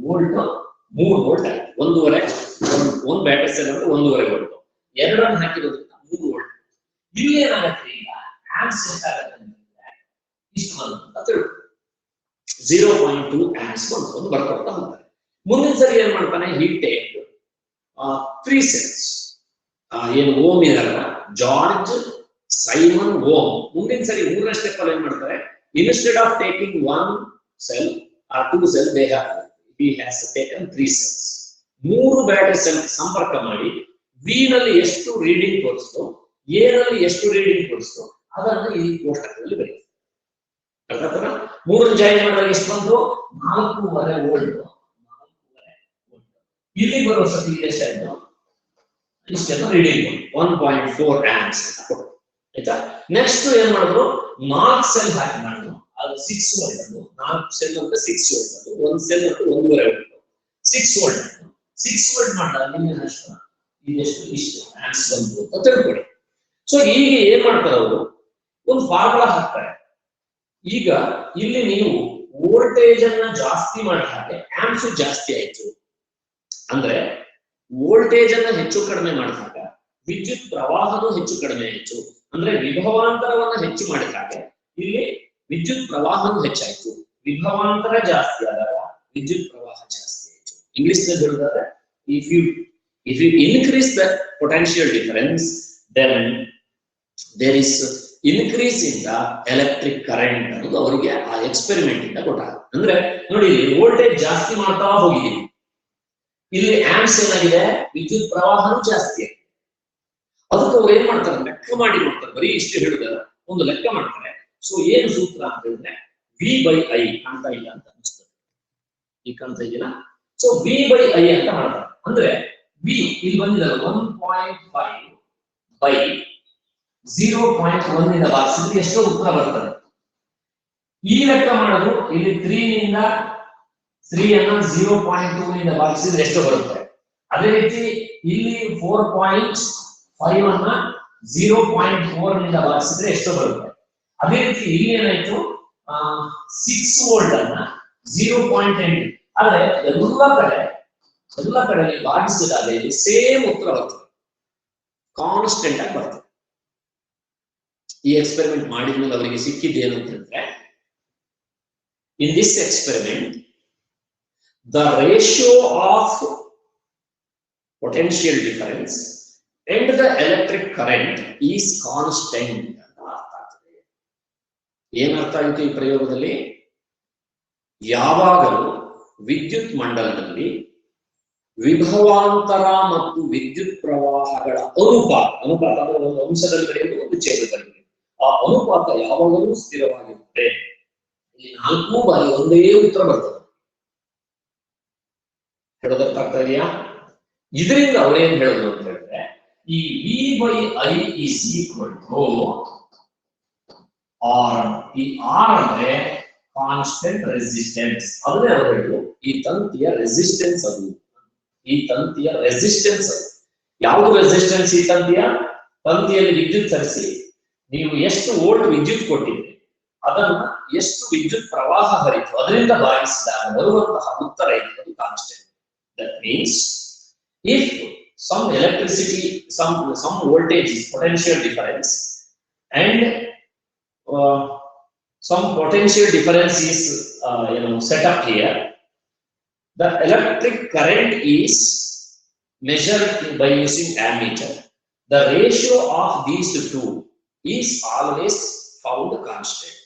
ವೋಲ್ಟ್ 3 ವೋಲ್ಟ್ ಆಯ್ತು. ಒಂದು ಬ್ಯಾಟರಿ ಸೆಲ್ ಅಂದ್ರೆ 1.5 ವೋಲ್ಟ್, 2 ಅನ್ನು ಹಾಕಿರೋದ್ರಿಂದ 3 ವೋಲ್ಟ್. ಇಲ್ಲಿ ಏನಾಗುತ್ತೆ, ಈಗ ಆಂಪ್ಸ್ ಎಷ್ಟಾಗುತ್ತೆ ಅಂತಂದ್ರೆ ಇಷ್ಟು ಅಂತ ತಿಳ್ಕೊ, 0.2 ಆಂಪ್ಸ್ ಒಂದು ಬರ್ಕೊಳ್ತಾ ಹೋಗ್ತಾರೆ. ಮುಂದಿನ ಸರಿ ಏನ್ ಮಾಡ್ತಾನೆ, ಹೀಟ್ ಟೇಕ್ 3 ಸೆಲ್ಸ್, ಏನು ಓಮ್ ಇದಲ್ಲ, ಜಾರ್ಜ್ ಸೈಮನ್ ಓಮ್. ಮುಂದಿನ ಸರಿ 3ನೇ ಸ್ಟೆಪ್ ಅಲ್ಲಿ ಏನ್ ಮಾಡ್ತಾರೆ, instead of taking 1 cell or 2 cell they have he has taken 3 cells. 3 battery cell ಸಂಪರ್ಕ ಮಾಡಿ ವಿ ನಲ್ಲಿ ಎಷ್ಟು ರೀಡಿಂಗ್ ತೋರಿಸ್ತು, ಎ ನಲ್ಲಿ ಎಷ್ಟು ರೀಡಿಂಗ್ ತೋರಿಸ್ತು ಅದನ್ನು ಈ ಕೋಷ್ಟಕದಲ್ಲಿ ಬರೀತಾರೆ. ಅರ್ಥ ಆಯ್ತಾ? 3 ಜಾಯಿನ್ ಮಾಡಿದಾಗ ಎಷ್ಟು ಬಂತು, 4.5 ವೋಲ್ಟ್. ಇಲ್ಲಿ ಬರೋ ಸತಿ ಎಷ್ಟಾಯ್ತು, ಇಷ್ಟೆಲ್ಲ ರೀಡಿಂಗ್ 1.4 ಆಂಪ್ಸ್ ಆಯ್ತಾ? ನೆಕ್ಸ್ಟ್ ಏನ್ ಮಾಡಿದ್ರು, 4 ಸೆಲ್ ಹಾಕಿ ಮಾಡಿದ್ರು, ಅದು 6 ವೋಲ್ಟ್. ಅದು 4 ಸೆಲ್ ಅಂದ್ರೆ 6 ವೋಲ್ಟ್, ಅದು ಒಂದು ಸೆಲ್ ಅಂದ್ರೆ 1.5 ವೋಲ್ಟ್, 6 ವೋಲ್ಟ್. 6 ವೋಲ್ಟ್ ಮಾಡಿದಾಗ ನಿಮಗೆ ಎಷ್ಟು, ಇದೆಷ್ಟು, ಇಷ್ಟು ಆಂಪ್ಸ್ ಬಂತು ಅಂತ ತಿಳ್ಕೊಳ್ಳಿ. ಸೊ ಈಗ ಏನ್ ಮಾಡ್ತಾರೆ ಅವರು, ಒಂದು ಫಾರ್ಮುಲಾ ಹಾಕ್ತಾರೆ. ಈಗ ಇಲ್ಲಿ ನೀವು ವೋಲ್ಟೇಜ್ ಅನ್ನ ಜಾಸ್ತಿ ಮಾಡಿದ ಹಾಗೆ ಆಂಪ್ಸ್ ಜಾಸ್ತಿ ಆಯ್ತು ಅಂದ್ರೆ, ವೋಲ್ಟೇಜ್ ಅನ್ನ ಹೆಚ್ಚು ಕಡಿಮೆ ಮಾಡಿದಾಗ ವಿದ್ಯುತ್ ಪ್ರವಾಹನೂ ಹೆಚ್ಚು ಕಡಿಮೆ ಆಯ್ತು ಅಂದ್ರೆ, ವಿಭವಾಂತರವನ್ನ ಹೆಚ್ಚು ಮಾಡಿದಾಗ ಇಲ್ಲಿ ವಿದ್ಯುತ್ ಪ್ರವಾಹನೂ ಹೆಚ್ಚಾಯ್ತು. ವಿಭವಾಂತರ ಜಾಸ್ತಿ ಆದಾಗ ವಿದ್ಯುತ್ ಪ್ರವಾಹ ಜಾಸ್ತಿ ಆಯ್ತು. ಇಂಗ್ಲಿಷ್ ನಲ್ಲಿ ಹೇಳಿದ್ರೆ, if you increase the potential difference, then there is increase in the electric current ಅನ್ನೋದು ಅವರಿಗೆ ಆ ಎಕ್ಸ್ಪೆರಿಮೆಂಟ್ ಇಂದ ಗೊತ್ತಾಗುತ್ತೆ. ಅಂದ್ರೆ ನೋಡಿ, ವೋಲ್ಟೇಜ್ ಜಾಸ್ತಿ ಮಾಡ್ತಾ ಹೋಗಿದ್ದೀವಿ, ಇಲ್ಲಿ ಆಂಪ್ಸ್ ಏನಾಗಿದೆ, ವಿದ್ಯುತ್ ಪ್ರವಾಹನೂ ಜಾಸ್ತಿ ಆಗಿದೆ. ಅದಕ್ಕೆ ಅವ್ರು ಏನ್ ಮಾಡ್ತಾರೆ, ಲೆಕ್ಕ ಮಾಡಿ ನೋಡ್ತಾರೆ. ಬರೀ ಇಷ್ಟು ಹೇಳಿದ್ರೆ ಒಂದು ಲೆಕ್ಕ ಮಾಡ್ತಾರೆ. ಸೊ ಏನು ಸೂತ್ರ ಅಂತ ಹೇಳಿದ್ರೆ, V/I ಕಾಣ್ತಾ ಇಲ್ಲ ಅಂತ ಅನಿಸ್ತದೆ, ಈ ಕಾಣ್ತಾ ಇದೆಯಲ್ಲ. ಸೊ V/I ಅಂತ ಮಾಡ್ತಾರೆ. ಅಂದ್ರೆ V ಇಲ್ಲಿ ಬಂದಿದೆ 1.5 by 0.1 ಇಂದ ಭಾಗಿಸಿದ್ರೆ ಎಷ್ಟು ಉತ್ತರ ಬರ್ತದೆ? ಈ ಲೆಕ್ಕ ಮಾಡೋದು ಇಲ್ಲಿ 3 ನಿಂದ 3 ಅನ್ನ 0.2 ನಿಂದ ಭಾಗಿಸಿದ್ರೆ ಎಷ್ಟು ಬರುತ್ತೆ? ಅದೇ ರೀತಿ ಇಲ್ಲಿ 4.5 ಅನ್ನ 0.4 ನಿಂದ ಭಾಗಿಸಿದ್ರೆ ಎಷ್ಟು ಬರುತ್ತೆ? ಅದೇ ರೀತಿ ಇಲ್ಲಿ ಏನಾಯ್ತು 6 ವೋಲ್ಟ್ ಅನ್ನ 0.8 ಆದ್ರೆ ಎಲ್ಲ ಕಡೆ ಭಾಗಿಸಿದಾಗ ಇಲ್ಲಿ ಸೇಮ್ ಉತ್ತರ ಬರ್ತದೆ, ಕಾನ್ಸ್ಟೆಂಟ್ ಆಗಿ ಬರ್ತದೆ. ಈ ಎಕ್ಸ್ಪೆರಿಮೆಂಟ್ ಮಾಡಿದ್ಮೇಲೆ ಅವರಿಗೆ ಸಿಕ್ಕಿದ್ದೇನು ಅಂತ ಹೇಳಿದ್ರೆ, in this experiment the ratio of potential difference and the electric current is constant ಅಂತ ಅರ್ಥ ಆಗ್ತದೆ. ಏನ್ ಅರ್ಥ ಆಯಿತು ಈ ಪ್ರಯೋಗದಲ್ಲಿ? ಯಾವಾಗಲೂ ವಿದ್ಯುತ್ ಮಂಡಲದಲ್ಲಿ ವಿಭವಾಂತರ ಮತ್ತು ವಿದ್ಯುತ್ ಪ್ರವಾಹಗಳ ಅನುಪಾತ ಅಂದ್ರೆ ಒಂದು ಅಂಶದಲ್ಲಿ ಕಡೆಯುವುದು, ಒಂದು ಛೇದದಲ್ಲಿ ಆ ಅನುಪಾತ ಯಾವಾಗಲೂ ಸ್ಥಿರವಾಗಿರುತ್ತೆ. ಇಲ್ಲಿ 4 ಬಾರಿ ಒಂದೇ ಉತ್ತರ ಬರ್ತದೆ. ಹೇಳೋದಕ್ಕಾಗ್ತಾ ಇದೆಯಾ? ಇದರಿಂದ ಅವ್ರೇನ್ ಹೇಳಿದ್ರು ಅಂತ ಹೇಳಿದ್ರೆ, ಈ V/I is equal to R. ಈ R ಅಂದ್ರೆ ಕಾನ್ಸ್ಟೆಂಟ್ ರೆಸಿಸ್ಟೆನ್ಸ್. ಅದನ್ನೇ ಅವ್ರು ಹೇಳಿದ್ರು, ಈ ತಂತಿಯ ರೆಸಿಸ್ಟೆನ್ಸ್ ಅದು. ಈ ತಂತಿಯ ರೆಸಿಸ್ಟೆನ್ಸ್ ಅದು. ಯಾವುದು ರೆಸಿಸ್ಟೆನ್ಸ್? ಈ ತಂತಿಯಲ್ಲಿ ವಿದ್ಯುತ್ ಸರಿಸಿ ನೀವು ಎಷ್ಟು ವೋಲ್ಟ್ ವಿದ್ಯುತ್ ಕೊಟ್ಟಿದ್ರಿ, ಅದನ್ನ ಎಷ್ಟು ವಿದ್ಯುತ್ ಪ್ರವಾಹ ಹರಿತು ಅದರಿಂದ ಭಾಗಿಸಿದಾಗ ಬರುವಂತಹ ಉತ್ತರ ಇದು constant. That means if some electricity, some voltage is potential difference and some potential difference is set up here, the electric current is measured by using ammeter. The ratio of these two is always found constant.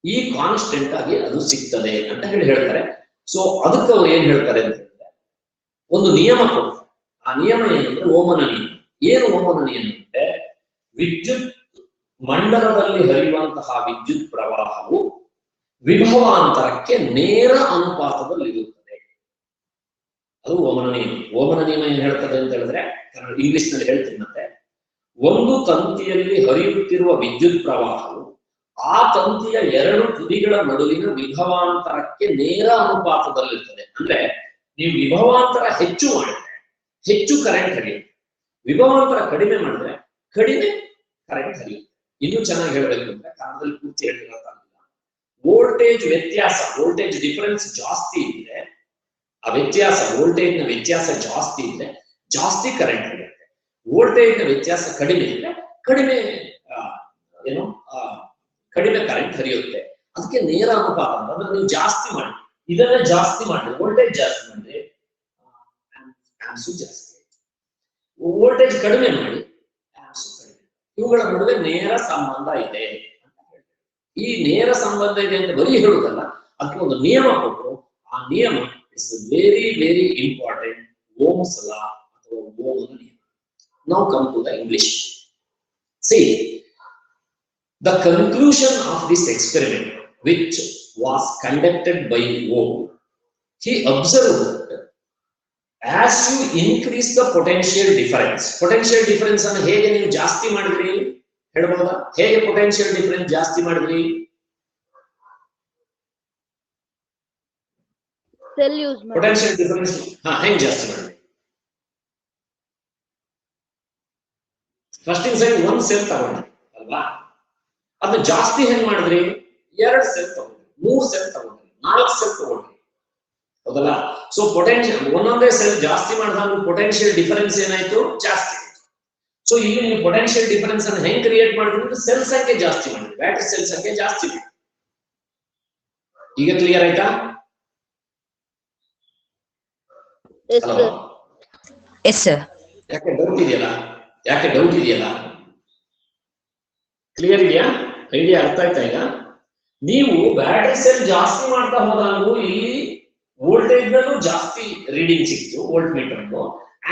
ಈ constant ಆಗಿ ಅದು ಸಿಗ್ತದೆ ಅಂತ ಹೇಳ್ತಾರೆ. So ಅದಕ್ಕೆ ಅವ್ರು ಏನ್ ಹೇಳ್ತಾರೆ ಅಂತ ಹೇಳಿದ್ರೆ, ಒಂದು ನಿಯಮ ಕೊಡ್ತಾರೆ. ಆ ನಿಯಮ ಏನಂದ್ರೆ ಓಮನ ನಿಯಮ. ಏನು ಓಮನ ನಿಯಮ ಅಂದ್ರೆ, ವಿದ್ಯುತ್ ಮಂಡಲದಲ್ಲಿ ಹರಿಯುವಂತಹ ವಿದ್ಯುತ್ ಪ್ರವಾಹವು ವಿಭವಾಂತರಕ್ಕೆ ನೇರ ಅನುಪಾತದಲ್ಲಿರುತ್ತದೆ. ಅದು ಓಮನ ನಿಯಮ. ಓಮನ ನಿಯಮ ಏನ್ ಹೇಳ್ತದೆ ಅಂತ ಹೇಳಿದ್ರೆ, ಇಂಗ್ಲಿಷ್ ನಲ್ಲಿ ಹೇಳ್ತೀನಿ ಮತ್ತೆ, ಒಂದು ತಂತಿಯಲ್ಲಿ ಹರಿಯುತ್ತಿರುವ ವಿದ್ಯುತ್ ಪ್ರವಾಹವು ಆ ತಂತಿಯ 2 ತುದಿಗಳ ನಡುವಿನ ವಿಭವಾಂತರಕ್ಕೆ ನೇರ ಅನುಪಾತದಲ್ಲಿರ್ತದೆ. ಅಂದ್ರೆ ನೀವು ವಿಭವಾಂತರ ಹೆಚ್ಚು ಮಾಡಿದ್ರೆ ಹೆಚ್ಚು ಕರೆಂಟ್ ಹರಿಯುತ್ತೆ, ವಿಭವಾಂತರ ಕಡಿಮೆ ಮಾಡಿದ್ರೆ ಕಡಿಮೆ ಕರೆಂಟ್ ಹರಿಯುತ್ತೆ. ಇನ್ನೂ ಚೆನ್ನಾಗಿ ಹೇಳಬೇಕು ಅಂದ್ರೆ, ಕಾರಣದಲ್ಲಿ ಪೂರ್ತಿ ಹೇಳಿರಕ್ಕಾಗಿಲ್ಲ, ವೋಲ್ಟೇಜ್ ವ್ಯತ್ಯಾಸ, ವೋಲ್ಟೇಜ್ ಡಿಫರೆನ್ಸ್ ಜಾಸ್ತಿ ಇದ್ರೆ, ಆ ವ್ಯತ್ಯಾಸ ವೋಲ್ಟೇಜ್ ನ ವ್ಯತ್ಯಾಸ ಜಾಸ್ತಿ ಇದ್ರೆ ಜಾಸ್ತಿ ಕರೆಂಟ್ ಹರಿಯುತ್ತೆ. ವೋಲ್ಟೇಜ್ ನ ವ್ಯತ್ಯಾಸ ಕಡಿಮೆ ಇದ್ರೆ ಕಡಿಮೆ ಕಡಿಮೆ ಕರೆಂಟ್ ಹರಿಯುತ್ತೆ. ಅದಕ್ಕೆ ನೇರ ಅನುಪಾತ ಅಂದ್ರೆ ನೀವು ಜಾಸ್ತಿ ಮಾಡಿ, ಇದನ್ನ ಜಾಸ್ತಿ ಮಾಡಿ, ವೋಲ್ಟೇಜ್ ಜಾಸ್ತಿ ಮಾಡಿ ಆಂಪ್ಸು ಜಾಸ್ತಿ, ವೋಲ್ಟೇಜ್ ಕಡಿಮೆ ಮಾಡಿ ಆಂಪ್ಸು ಕಡಿಮೆ. ಇವುಗಳ ನಡುವೆ ನೇರ ಸಂಬಂಧ ಇದೆ ಅಂತ ಹೇಳ್ತಾರೆ. ಈ ನೇರ ಸಂಬಂಧ ಇದೆ ಅಂತ ಬರೀ ಹೇಳುವುದಲ್ಲ, ಅದಕ್ಕೆ ಒಂದು ನಿಯಮ ಕೊಟ್ಟರು. ಆ ನಿಯಮ is very very important, Ohm's law ಅಥವಾ ಓಮನ ನಿಯಮ. Now come to the English. See, the conclusion of this experiment, which was conducted by Ohm, he observed that as you increase the potential difference ಅನ್ನು ಹೇಗೆ ನೀವು ಜಾಸ್ತಿ ಮಾಡಿದ್ರಿ ಹೇಳ್ಬೋದಾ? ಹೇಗೆ ಪೊಟೆನ್ಶಿಯಲ್ ಡಿಫರೆನ್ಸ್ ಜಾಸ್ತಿ ಮಾಡಿದ್ರಿ? ಸೆಲ್ ಯೂಸ್ ಮಾಡಿ. ಪೊಟೆನ್ಶಿಯಲ್ ಡಿಫರೆನ್ಸ್ ಹೆಂಗ್ ಜಾಸ್ತಿ ಮಾಡಿದ್ರಿ? ಫಸ್ಟ್ ಸೈಡ್ 1 ಸೆಲ್ ತಗೊಂಡ್ರಿ ಅಲ್ವಾ? ಅದನ್ನ ಜಾಸ್ತಿ ಹೆಂಗ್ ಮಾಡಿದ್ರಿ? 2 ಸೆಲ್ ತಗೊಂಡ್ರಿ, 3 ಸೆಲ್ ತಗೊಂಡ್ರಿ, 4 ಸೆಲ್ ತಗೊಂಡ್ರಿ, ಹೌದಲ್ಲ? ಸೊ ಪೊಟೆನ್ಶಿಯಲ್ ಒಂದೊಂದೇ ಸೆಲ್ ಜಾಸ್ತಿ ಮಾಡಿದಾಗ ಪೊಟೆನ್ಶಿಯಲ್ ಡಿಫರೆನ್ಸ್ ಏನಾಯ್ತು? ಜಾಸ್ತಿ ಆಯ್ತು. ಸೊ ಇಲ್ಲಿ ನೀವು ಪೊಟೆನ್ಶಿಯಲ್ ಡಿಫರೆನ್ಸ್ ಅನ್ನು ಹೆಂಗ್ ಕ್ರಿಯೇಟ್ ಮಾಡಿದ್ರೆ ಸೆಲ್ ಸಂಖ್ಯೆ ಜಾಸ್ತಿ ಮಾಡಿದ್ರಿ, ಬ್ಯಾಟರಿ ಸೆಲ್ ಸಂಖ್ಯೆ ಜಾಸ್ತಿ ಮಾಡಿ. ಈಗ ಕ್ಲಿಯರ್ ಆಯ್ತಾ? Yes sir. ಯಾಕೆ ಡೌಟ್ ಇದೆಯಲ್ಲ? ಕ್ಲಿಯರ್ ಇದೆಯಾ? ಐಡಿಯಾ ಅರ್ಥ ಆಯ್ತಾ? ಈಗ ನೀವು ಬ್ಯಾಟರಿ ಸೆಲ್ ಜಾಸ್ತಿ ಮಾಡ್ತಾ ಹೋದಾಗೂ ಇಲ್ಲಿ ವೋಲ್ಟೇಜ್ ನಲ್ಲೂ ಜಾಸ್ತಿ ರೀಡಿಂಗ್ ಸಿಕ್ತು, ವೋಲ್ಟ್ ಮೀಟರ್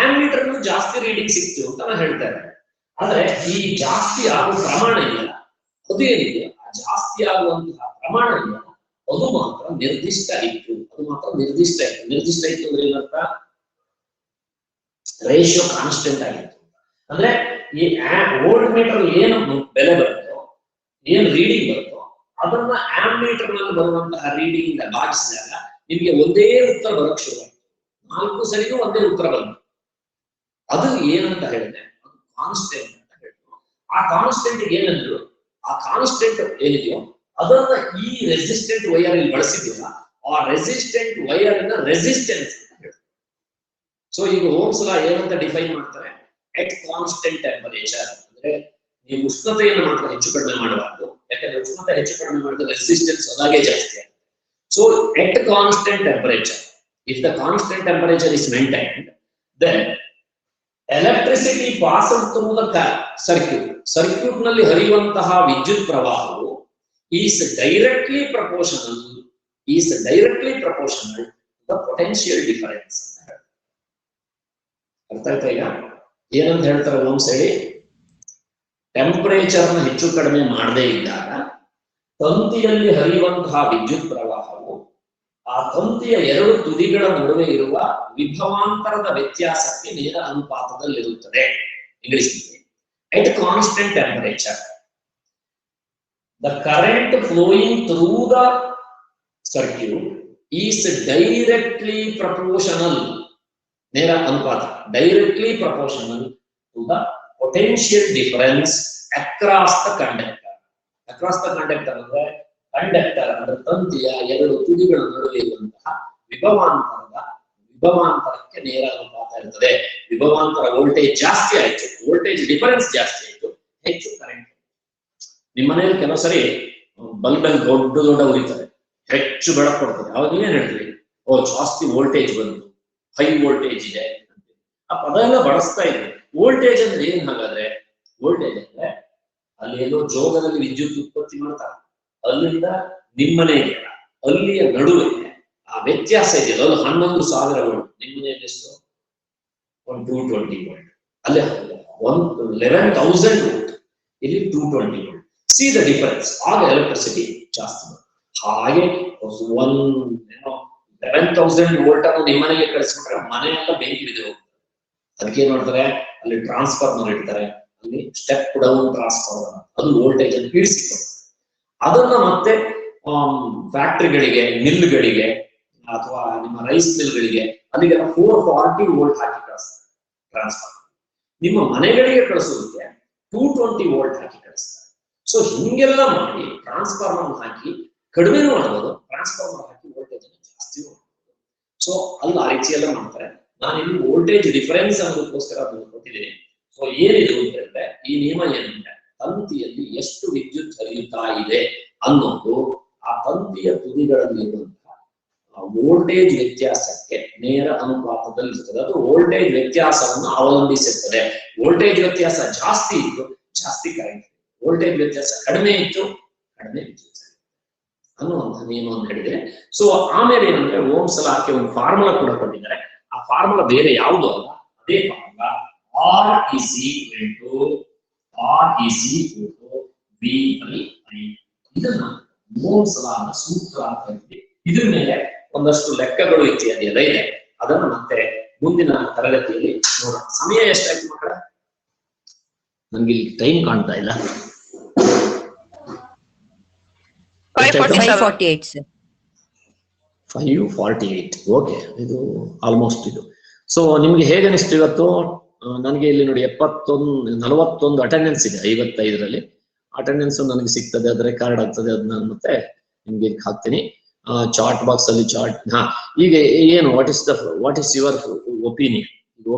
ಆಂಮೀಟರ್ ಜಾಸ್ತಿ ರೀಡಿಂಗ್ ಸಿಕ್ತು ಅಂತ ನಾನು ಹೇಳ್ತಾ ಇದ್ದೇನೆ. ಆದ್ರೆ ಈ ಜಾಸ್ತಿ ಆಗುವ ಪ್ರಮಾಣ ಇದೆಯಲ್ಲ, ಅದು ಏನಿದೆ, ಆ ಜಾಸ್ತಿ ಆಗುವಂತಹ ಪ್ರಮಾಣ ಇದೆಯಲ್ಲ, ಅದು ಮಾತ್ರ ನಿರ್ದಿಷ್ಟ ಇತ್ತು. ನಿರ್ದಿಷ್ಟ ಇತ್ತು ಅಂದ್ರೆ ಏನಂತ? ರೇಷಿಯೋ ಕಾನ್ಸ್ಟೆಂಟ್ ಆಗಿತ್ತು. ಅಂದ್ರೆ ಈ ವೋಲ್ಟ್ ಮೀಟರ್ ಏನು ಬೆಲೆ ಬರುತ್ತೋ, ಏನು ರೀಡಿಂಗ್ ಬರುತ್ತೋ ಅದನ್ನ ಆಂಮೀಟರ್ ನಲ್ಲಿ ಬರುವಂತಹ ರೀಡಿಂಗ್ ಇಂದ ಭಾಗಿಸಿದಾಗ ನಿಮ್ಗೆ ಒಂದೇ ಉತ್ತರ ಬರಕ್ ಶುರು ಆಯ್ತು. 4 ಸರಿಗೂ ಒಂದೇ ಉತ್ತರ ಬಂತು. ಅದು ಏನಂತ ಹೇಳಿದ್ರೆ ಅದು ಕಾನ್ಸ್ಟೆಂಟ್ ಅಂತ ಹೇಳಿದ್ರು. ಆ ಕಾನ್ಸ್ಟೆಂಟ್ ಏನಂದ್ರು, ಆ ಕಾನ್ಸ್ಟೆಂಟ್ ಏನಿದೆಯೋ ಅದನ್ನ ಈ ರೆಸಿಸ್ಟೆಂಟ್ ವೈರ್ ಇಲ್ಲಿ ಬಳಸಿದ್ದಿಲ್ಲ, ಆ ರೆಸಿಸ್ಟೆಂಟ್ ವೈರ್ ನ ರೆಸಿಸ್ಟೆನ್ಸ್ ಅಂತ ಹೇಳಿದ್ರು. ಸೊ ಈಗ ಓಮ್ಸ್ ಲಾ ಏನಂತ ಡಿಫೈನ್ ಮಾಡ್ತಾರೆ, ಎಟ್ ಕಾನ್ಸ್ಟೆಂಟ್ ಟೆಂಪರೇಚರ್ ಅಂದ್ರೆ ನೀವು ಉಷ್ಣತೆಯನ್ನು ಮಾತ್ರ ಹೆಚ್ಚು ಕಡಿಮೆ ಮಾಡಬಾರ್ದು, ಯಾಕಂದ್ರೆ ಉಷ್ಣತೆ ಹೆಚ್ಚು ಕಡಿಮೆ ಮಾಡಿದ್ರೆ ರೆಸಿಸ್ಟೆನ್ಸ್ ಅದಾಗೆ ಜಾಸ್ತಿ ಆಗುತ್ತೆ. So at constant temperature, if the constant temperature is maintained, then electricity passes through the circuit ನಲ್ಲಿ ಹರಿಯುವಂತಹ ವಿದ್ಯುತ್ ಪ್ರವಾಹವು is directly proportional the potential difference ಅಂತ ಹೇಳ್ತಾರೆ. ಅರ್ಥ ಆಯ್ತಾ? ಈಗ ಏನಂತ ಹೇಳ್ತಾರೆ ಓಮ್ಸ್ ಹೇಳಿ, ಟೆಂಪರೇಚರ್ ನ ಹೆಚ್ಚು ಕಡಿಮೆ ಮಾಡದೇ ಇದ್ದಾಗ ತಂತಿಯಲ್ಲಿ ಹರಿಯುವಂತಹ ವಿದ್ಯುತ್ ಪ್ರವಾಹವು ಆ ತಂತಿಯ 2 ತುದಿಗಳ ನಡುವೆ ಇರುವ ವಿಭವಾಂತರದ ವ್ಯತ್ಯಾಸಕ್ಕೆ ನೇರ ಅನುಪಾತದಲ್ಲಿರುತ್ತದೆ. English at constant temperature the current flowing through the circuit is directly proportional, ನೇರ ಅನುಪಾತ, directly proportional to the potential difference across the conductor. Across the conductor ಅಂದ್ರೆ ಕಂಡಕ್ಟರ್ ಅಂದ್ರೆ ತಂತಿಯ 2 ತುದಿಗಳ ನಡುವೆ ಇರುವಂತಹ ವಿಭವಾಂತರಕ್ಕೆ ನೇರ ಅನುಪಾತ ಇರ್ತದೆ. ವಿಭವಾಂತರ ವೋಲ್ಟೇಜ್ ಜಾಸ್ತಿ ಆಯ್ತು, ವೋಲ್ಟೇಜ್ ಡಿಫರೆನ್ಸ್ ಜಾಸ್ತಿ ಆಯ್ತು, ಹೆಚ್ಚು ಕರೆಂಟ್. ನಿಮ್ಮ ಮನೆಯಲ್ಲಿ ಕೆಲವು ಸರಿ ಬಲ್ಬ್ ಅಲ್ಲಿ ದೊಡ್ಡ ಉರಿತಾರೆ, ಹೆಚ್ಚು ಬೆಳಕು ಕೊಡ್ತದೆ, ಅವಾಗ ನೀವೇನ್ ಹೇಳ್ತೀವಿ, ಓ ಜಾಸ್ತಿ ವೋಲ್ಟೇಜ್ ಬಂತು, ಹೈ ವೋಲ್ಟೇಜ್ ಇದೆ. ಆ ಪದ ಎಲ್ಲ ಬಳಸ್ತಾ ಇದೆ. ವೋಲ್ಟೇಜ್ ಅಂದ್ರೆ ಏನ್ ಹಾಗಾದ್ರೆ? ವೋಲ್ಟೇಜ್ ಅಂದ್ರೆ ಅಲ್ಲಿ ಎಲ್ಲೋ ಜೋಗದಲ್ಲಿ ವಿದ್ಯುತ್ ಉತ್ಪತ್ತಿ ಮಾಡ್ತಾರೆ, ಅಲ್ಲಿಂದ ನಿಮ್ಮನೆಗೆ ಅಲ್ಲಿಯ ನಡುವೆ ಆ ವ್ಯತ್ಯಾಸ ಇದೆಯಲ್ಲ, ಅದು 11,000 ವೋಲ್ಟ್. ನಿಮ್ಮನೆಯಲ್ಲಿ ಎಷ್ಟು? 220 ವೋಲ್ಟ್. ಅಲ್ಲೇ 11,000 ವೋಲ್ಟ್, ಇಲ್ಲಿ 220 ವೋಲ್ಟ್. C the difference. ಆಗ ಎಲೆಕ್ಟ್ರಿಸಿಟಿ ಜಾಸ್ತಿ ಬರುತ್ತೆ. ಹಾಗೆ 11,000 ವೋಲ್ಟ್ ಅನ್ನು ನಿಮ್ಮನೆಗೆ ಕಳಿಸ್ಬಿಟ್ರೆ ಮನೆಯೆಲ್ಲ ಬೆಂಕಿ ಬಿದ್ದು ಹೋಗ್ತದೆ. ಅದಕ್ಕೆ ಏನ್ ಮಾಡ್ತಾರೆ, ಅಲ್ಲಿ ಟ್ರಾನ್ಸ್ಫಾರ್ಮರ್ ಇಡ್ತಾರೆ, ಅಲ್ಲಿ ಸ್ಟೆಪ್ ಡೌನ್ ಟ್ರಾನ್ಸ್ಫಾರ್ಮರ್, ಅದು ವೋಲ್ಟೇಜ್ ಅನ್ನು ಇಳಿಸಿಕೊಡ್ತಾರೆ. ಅದನ್ನ ಮತ್ತೆ ಫ್ಯಾಕ್ಟರಿಗಳಿಗೆ, ಮಿಲ್ಗಳಿಗೆ ಅಥವಾ ನಿಮ್ಮ ರೈಸ್ ಮಿಲ್ಗಳಿಗೆ ಅಲ್ಲಿಗೆಲ್ಲ 440 ವೋಲ್ಟ್ ಹಾಕಿ ಕಳಿಸ್ತಾರೆ ಟ್ರಾನ್ಸ್ಫಾರ್ಮರ್. ನಿಮ್ಮ ಮನೆಗಳಿಗೆ ಕಳಿಸೋದಕ್ಕೆ 220 ವೋಲ್ಟ್ ಹಾಕಿ ಕಳಿಸ್ತಾರೆ. ಸೊ ಹಿಂಗೆಲ್ಲ ಮಾಡಿ ಟ್ರಾನ್ಸ್ಫಾರ್ಮರ್ ಹಾಕಿ ಕಡಿಮೆ ಮಾಡಬಹುದು, ಟ್ರಾನ್ಸ್ಫಾರ್ಮರ್ ಹಾಕಿ ವೋಲ್ಟೇಜ್ ಅನ್ನು ಜಾಸ್ತಿ ಮಾಡಬಹುದು. ಸೊ ಅಲ್ಲಿ ಆ ರೀತಿ ಎಲ್ಲ ಮಾಡ್ತಾರೆ. ನಾನು ಇಲ್ಲಿ ವೋಲ್ಟೇಜ್ ಡಿಫರೆನ್ಸ್ ಅನ್ನೋದಕ್ಕೋಸ್ಕರ ಅದನ್ನು ಕೊಟ್ಟಿದ್ದೀನಿ. ಸೊ ಏನಿದು ಅಂತ ಹೇಳಿದ್ರೆ, ಈ ನಿಯಮ ಏನಂದ್ರೆ ತಂತಿಯಲ್ಲಿ ಎಷ್ಟು ವಿದ್ಯುತ್ ಹರಿಯುತ್ತಾ ಇದೆ ಅನ್ನೋದು ಆ ತಂತಿಯ ತುದಿಗಳಲ್ಲಿರುವಂತಹ ವೋಲ್ಟೇಜ್ ವ್ಯತ್ಯಾಸಕ್ಕೆ ನೇರ ಅನುಪಾತದಲ್ಲಿರ್ತದೆ. ಅದು ವೋಲ್ಟೇಜ್ ವ್ಯತ್ಯಾಸವನ್ನು ಅವಲಂಬಿಸಿರ್ತದೆ. ವೋಲ್ಟೇಜ್ ವ್ಯತ್ಯಾಸ ಜಾಸ್ತಿ ಇತ್ತು, ಜಾಸ್ತಿ ಕರೆಂಟ್. ವೋಲ್ಟೇಜ್ ವ್ಯತ್ಯಾಸ ಕಡಿಮೆ ಇತ್ತು, ಕಡಿಮೆ ವಿದ್ಯುತ್ ಅನ್ನುವಂಥ ನಿಯಮವನ್ನು ಹೇಳಿದ್ರೆ. ಸೊ ಆಮೇಲೆ ಏನಂದ್ರೆ ಓಮ್ಸ್ ಲಾಕ್ಕೆ ಒಂದು ಫಾರ್ಮುಲಾ ಕೂಡ ಕೊಟ್ಟಿದ್ದಾರೆ. ಆ ಫಾರ್ಮುಲಾ ಬೇರೆ ಯಾವುದು ಅಲ್ಲ, ಅದೇ formula R is equal to V by I. ಇದನ್ನ ಓಮ್ಸ್ ಲಾನ ಸೂತ್ರ ಅಂತ ಹೇಳ್ತೀವಿ. ಇದ್ರ ಮೇಲೆ ಒಂದಷ್ಟು ಲೆಕ್ಕಗಳು ಇತ್ಯಾದಿ ಎಲ್ಲ ಇದೆ. ಅದನ್ನು ಮತ್ತೆ ಮುಂದಿನ ತರಗತಿಯಲ್ಲಿ ನೋಡೋಣ. ಸಮಯ ಎಷ್ಟಾಯ್ತು ಮಕ್ಕಳ? ನನ್ಗೆ ಇಲ್ಲಿ ಟೈಮ್ ಕಾಣ್ತಾ ಇಲ್ಲ. 548 sir. 5:48. ಓಕೆ, ಇದು ಆಲ್ಮೋಸ್ಟ್ ಇದು. ಸೊ ನಿಮ್ಗೆ ಹೇಗೆ ಅನಿಸ್ತು ಇವತ್ತು? ನನಗೆ ಇಲ್ಲಿ ನೋಡಿ 41 ಅಟೆಂಡೆನ್ಸ್ ಇದೆ 55ರಲ್ಲಿ. ಅಟೆಂಡೆನ್ಸ್ ನನಗೆ ಸಿಗ್ತದೆ, ಅದು ರೆಕಾರ್ಡ್ ಆಗ್ತದೆ, ಅದನ್ನ ಮತ್ತೆ ನಿಮ್ಗೆ ಹಾಕ್ತೀನಿ ಚಾರ್ಟ್ ಬಾಕ್ಸ್ ಅಲ್ಲಿ. ಈಗ ಏನು ವಾಟ್ ಇಸ್ ಯುವರ್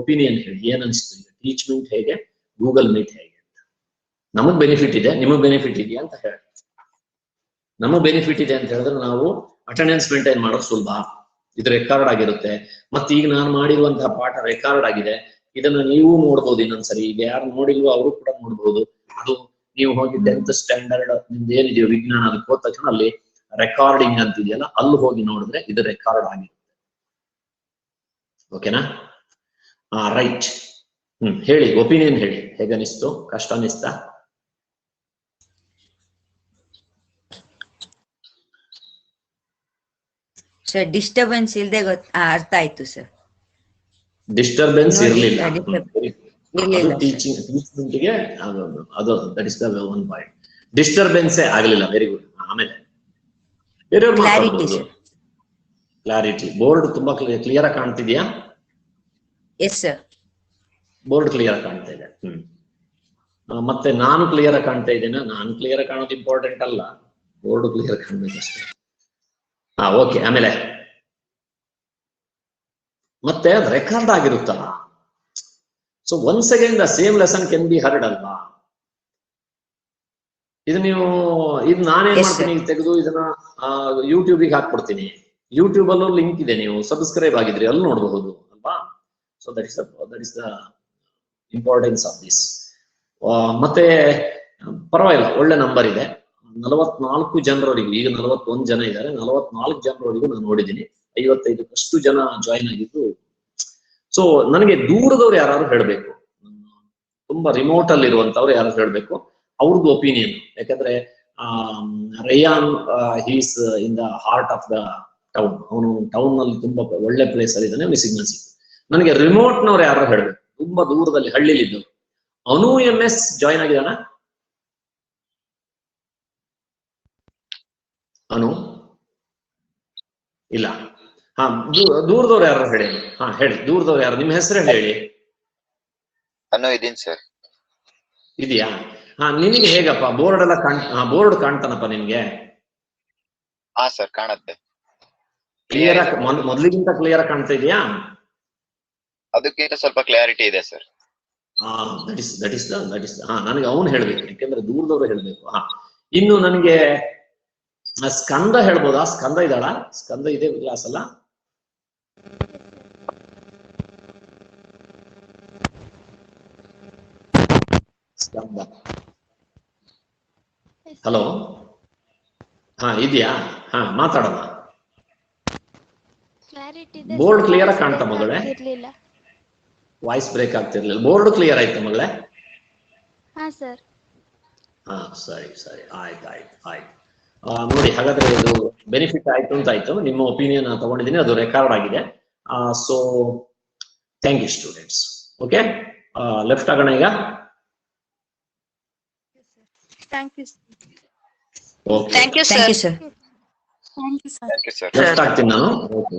ಒಪಿನಿಯನ್ ಹೇಳಿ. ಏನ್ ಅನಿಸ್ತು ಈಗ? ಟೀಚ್ ಮೀಟ್ ಹೇಗೆ, ಗೂಗಲ್ ಮೀಟ್ ಹೇಗೆ ಅಂತ? ನಮಗ್ ಬೆನಿಫಿಟ್ ಇದೆ, ನಿಮಗ್ ಬೆನಿಫಿಟ್ ಇದೆಯಾ ಅಂತ ಹೇಳಿ. ನಮಗ್ ಬೆನಿಫಿಟ್ ಇದೆ ಅಂತ ಹೇಳಿದ್ರೆ ನಾವು ಅಟೆಂಡೆನ್ಸ್ ಮೇಂಟೈನ್ ಮಾಡೋದು ಸುಲಭ. ಇದು ರೆಕಾರ್ಡ್ ಆಗಿರುತ್ತೆ. ಮತ್ತೆ ಈಗ ನಾನು ಮಾಡಿರುವಂತಹ ಪಾಠ ರೆಕಾರ್ಡ್ ಆಗಿದೆ. ಇದನ್ನ ನೀವು ನೋಡ್ಬೋದು ಇನ್ನೊಂದ್ಸರಿ. ಈಗ ಯಾರು ನೋಡಿಲ್ವೋ ಅವರು ಕೂಡ ನೋಡ್ಬೋದು. ಅದು ನೀವು ಹೋಗಿ 10th ಸ್ಟ್ಯಾಂಡರ್ಡ್ ನಿಮ್ದು ಏನಿದೆಯೋ ವಿಜ್ಞಾನ, ಅದಕ್ಕೆ ಹೋದ ತಕ್ಷಣ ಅಲ್ಲಿ ರೆಕಾರ್ಡಿಂಗ್ ಅಂತಿದೆಯಲ್ಲ, ಅಲ್ಲಿ ಹೋಗಿ ನೋಡಿದ್ರೆ ಇದು ರೆಕಾರ್ಡ್ ಆಗಿರುತ್ತೆ. ಓಕೆನಾ? ರೈಟ್. ಹೇಳಿ, ಒಪಿನಿಯನ್ ಹೇಳಿ. ಹೇಗನಿಸ್ತು? ಕಷ್ಟ ಅನಿಸ್ತಾ? ಸರ್ ಡಿಸ್ಟರ್ಬೆನ್ಸ್ ಇಲ್ಲದೆ ಅರ್ಥ ಆಯ್ತು ಸರ್. ಡಿಸ್ಟರ್ಬೆನ್ಸ್ ಇರಲಿಲ್ಲ. ಇರ್ಲಿಲ್ಲ ಟೀಚಿಂಗ್ಗೆ ಅದು that is the one point. ಡಿಸ್ಟರ್ಬೆನ್ಸೇ ಆಗಲಿಲ್ಲ. Very good. ಆಮೇಲೆ ಬೇರೆಯವ್ರು ಕ್ಲಾರಿಟಿ ಸರ್. ಕ್ಲಾರಿಟಿ. ಬೋರ್ಡ್ ತುಂಬಾ ಕ್ಲಿಯರ್ ಆಗಿ ಕಾಣ್ತಿದ್ಯಾ? Yes sir. ಬೋರ್ಡ್ ಕ್ಲಿಯರ್ ಆಗಿ ಕಾಣ್ತಾ ಇದೆ. ಮತ್ತೆ ನಾನು ಕ್ಲಿಯರ್ ಆಗಿ ಕಾಣ್ತಾ ಇದ್ದೇನೆ. ನಾನು ಕ್ಲಿಯರ್ ಆಗಿ ಕಾಣೋದು ಇಂಪಾರ್ಟೆಂಟ್ ಅಲ್ಲ, ಬೋರ್ಡ್ ಕ್ಲಿಯರ್ ಕಾಣ್ಬೇಕಷ್ಟೇ. ಓಕೆ. ಆಮೇಲೆ ಮತ್ತೆ ಅದು ರೆಕಾರ್ಡ್ ಆಗಿರುತ್ತಲ್ಲ, so once again the same lesson can be heard ಅಲ್ವಾ? ಇದು ನಾನೇನ್ ಮಾಡ್ತೀನಿ, ತೆಗೆದು ಇದನ್ನ ಯೂಟ್ಯೂಬಿಗೆ ಹಾಕ್ಬಿಡ್ತೀನಿ. ಯೂಟ್ಯೂಬ್ ಅಲ್ಲೂ ಲಿಂಕ್ ಇದೆ, ನೀವು ಸಬ್ಸ್ಕ್ರೈಬ್ ಆಗಿದ್ರಿ ಅಲ್ಲಿ ನೋಡಬಹುದು ಅಲ್ವಾ? So that is the importance of this. ಮತ್ತೆ ಪರವಾಗಿಲ್ಲ, ಒಳ್ಳೆ ನಂಬರ್ ಇದೆ. 44 ಜನರವರೆಗೂ, ಈಗ 41 ಜನ ಇದ್ದಾರೆ, 44 ಜನರವರೆಗೂ ನಾನು ನೋಡಿದ್ದೀನಿ. 55 ಜನ ಜಾಯಿನ್ ಆಗಿದ್ದು. ಸೊ ನನಗೆ ದೂರದವ್ರು ಯಾರು ಹೇಳ್ಬೇಕು, ತುಂಬಾ ರಿಮೋಟ್ ಅಲ್ಲಿ ಇರುವಂತವ್ರು ಯಾರು ಹೇಳ್ಬೇಕು ಅವ್ರದ್ದು ಒಪಿನಿಯನ್. ಯಾಕಂದ್ರೆ Ryan he's in the heart of the town. ಅವನು ಟೌನ್ ನಲ್ಲಿ ತುಂಬಾ ಒಳ್ಳೆ ಪ್ಲೇಸ್ ಅಲ್ಲಿ ಇದ್ದಾನೆ, ಅವನಿಗೆ ಸಿಗ್ನಲ್ ಸಿಕ್ತು. ನನಗೆ ರಿಮೋಟ್ ನವ್ರು ಯಾರು ಹೇಳ್ಬೇಕು, ತುಂಬಾ ದೂರದಲ್ಲಿ ಹಳ್ಳಿಲಿ ಇದ್ದವು. ಅನು MS ಜಾಯಿನ್ ಆಗಿದಾನ? ಅನು ಇಲ್ಲ. ದೂರದವ್ರು ಯಾರು ಹೇಳಿ. ಹೇಳಿ, ದೂರದವ್ರು ಯಾರು? ನಿಮ್ಮ ಹೆಸರು ಹೇಳಿ. ಅನು ಇದೀನಿ ಸರ್. ಇದೆಯಾ? ನಿನಗೆ ಹೇಗಪ್ಪ ಬೋರ್ಡ್ ಎಲ್ಲ ಬೋರ್ಡ್ ಕಾಣ್ತಾನಪ್ಪ ನಿನ್ಗೆ? ಹಾ ಸರ್, ಕಾಣುತ್ತೆ. ಕ್ಲಿಯರ್ ಆಗಿ, ಮೊದ್ಲಿಗಿಂತ ಕ್ಲಿಯರ್ ಕಾಣ್ತಾ ಇದೆಯಾ? ಅದಕ್ಕಿಂತ ಸ್ವಲ್ಪ ಕ್ಲಾರಿಟಿ ಇದೆ ಸರ್. ದಟ್ ಇಸ್ ನನಗೆ ಅವನು ಹೇಳ್ಬೇಕು, ಯಾಕೆಂದ್ರೆ ದೂರದವ್ರು ಹೇಳ್ಬೇಕು. ಇನ್ನು ನನಗೆ ಸ್ಕಂದ ಹೇಳ್ಬೋದಾ? ಸ್ಕಂದ ಇದ್ದಾಳ? ಸ್ಕಂದ ಇದೆ ಕ್ಲಾಸ್ ಅಲ್ಲ? ಸ್ಕಂದ ಹಲೋ, ಇದೆಯಾ? ಮಾತಾಡೋಣ. ಬೋರ್ಡ್ ಕ್ಲಿಯರ್ ಆಗಿ ಕಾಣ್ತಾ ಮಗಳೇ? ವಾಯ್ಸ್ ಬ್ರೇಕ್ ಆಗ್ತಿರ್ಲಿಲ್ಲ. ಬೋರ್ಡ್ ಕ್ಲಿಯರ್ ಆಯ್ತಾ ಮಗಳೇ? ಸರಿ, ಆಯ್ತು. ನೋಡಿ, ಹಾಗಾದ್ರೆ ಇದು ಬೆನಿಫಿಟ್ ಆಯ್ತು ಅಂತ ಆಯ್ತು. ನಿಮ್ಮ ಒಪಿನಿಯನ್ ತಗೊಂಡಿದ್ದೀನಿ, ಅದು ರೆಕಾರ್ಡ್ ಆಗಿದೆ. So thank you students. Okay, left ಆಗೋಣ ಈಗ. Thank you, sir. Thank you sir. Thank you sir. Left ಆಗ್ತೀನಿ ನಾನು. ಓಕೆ.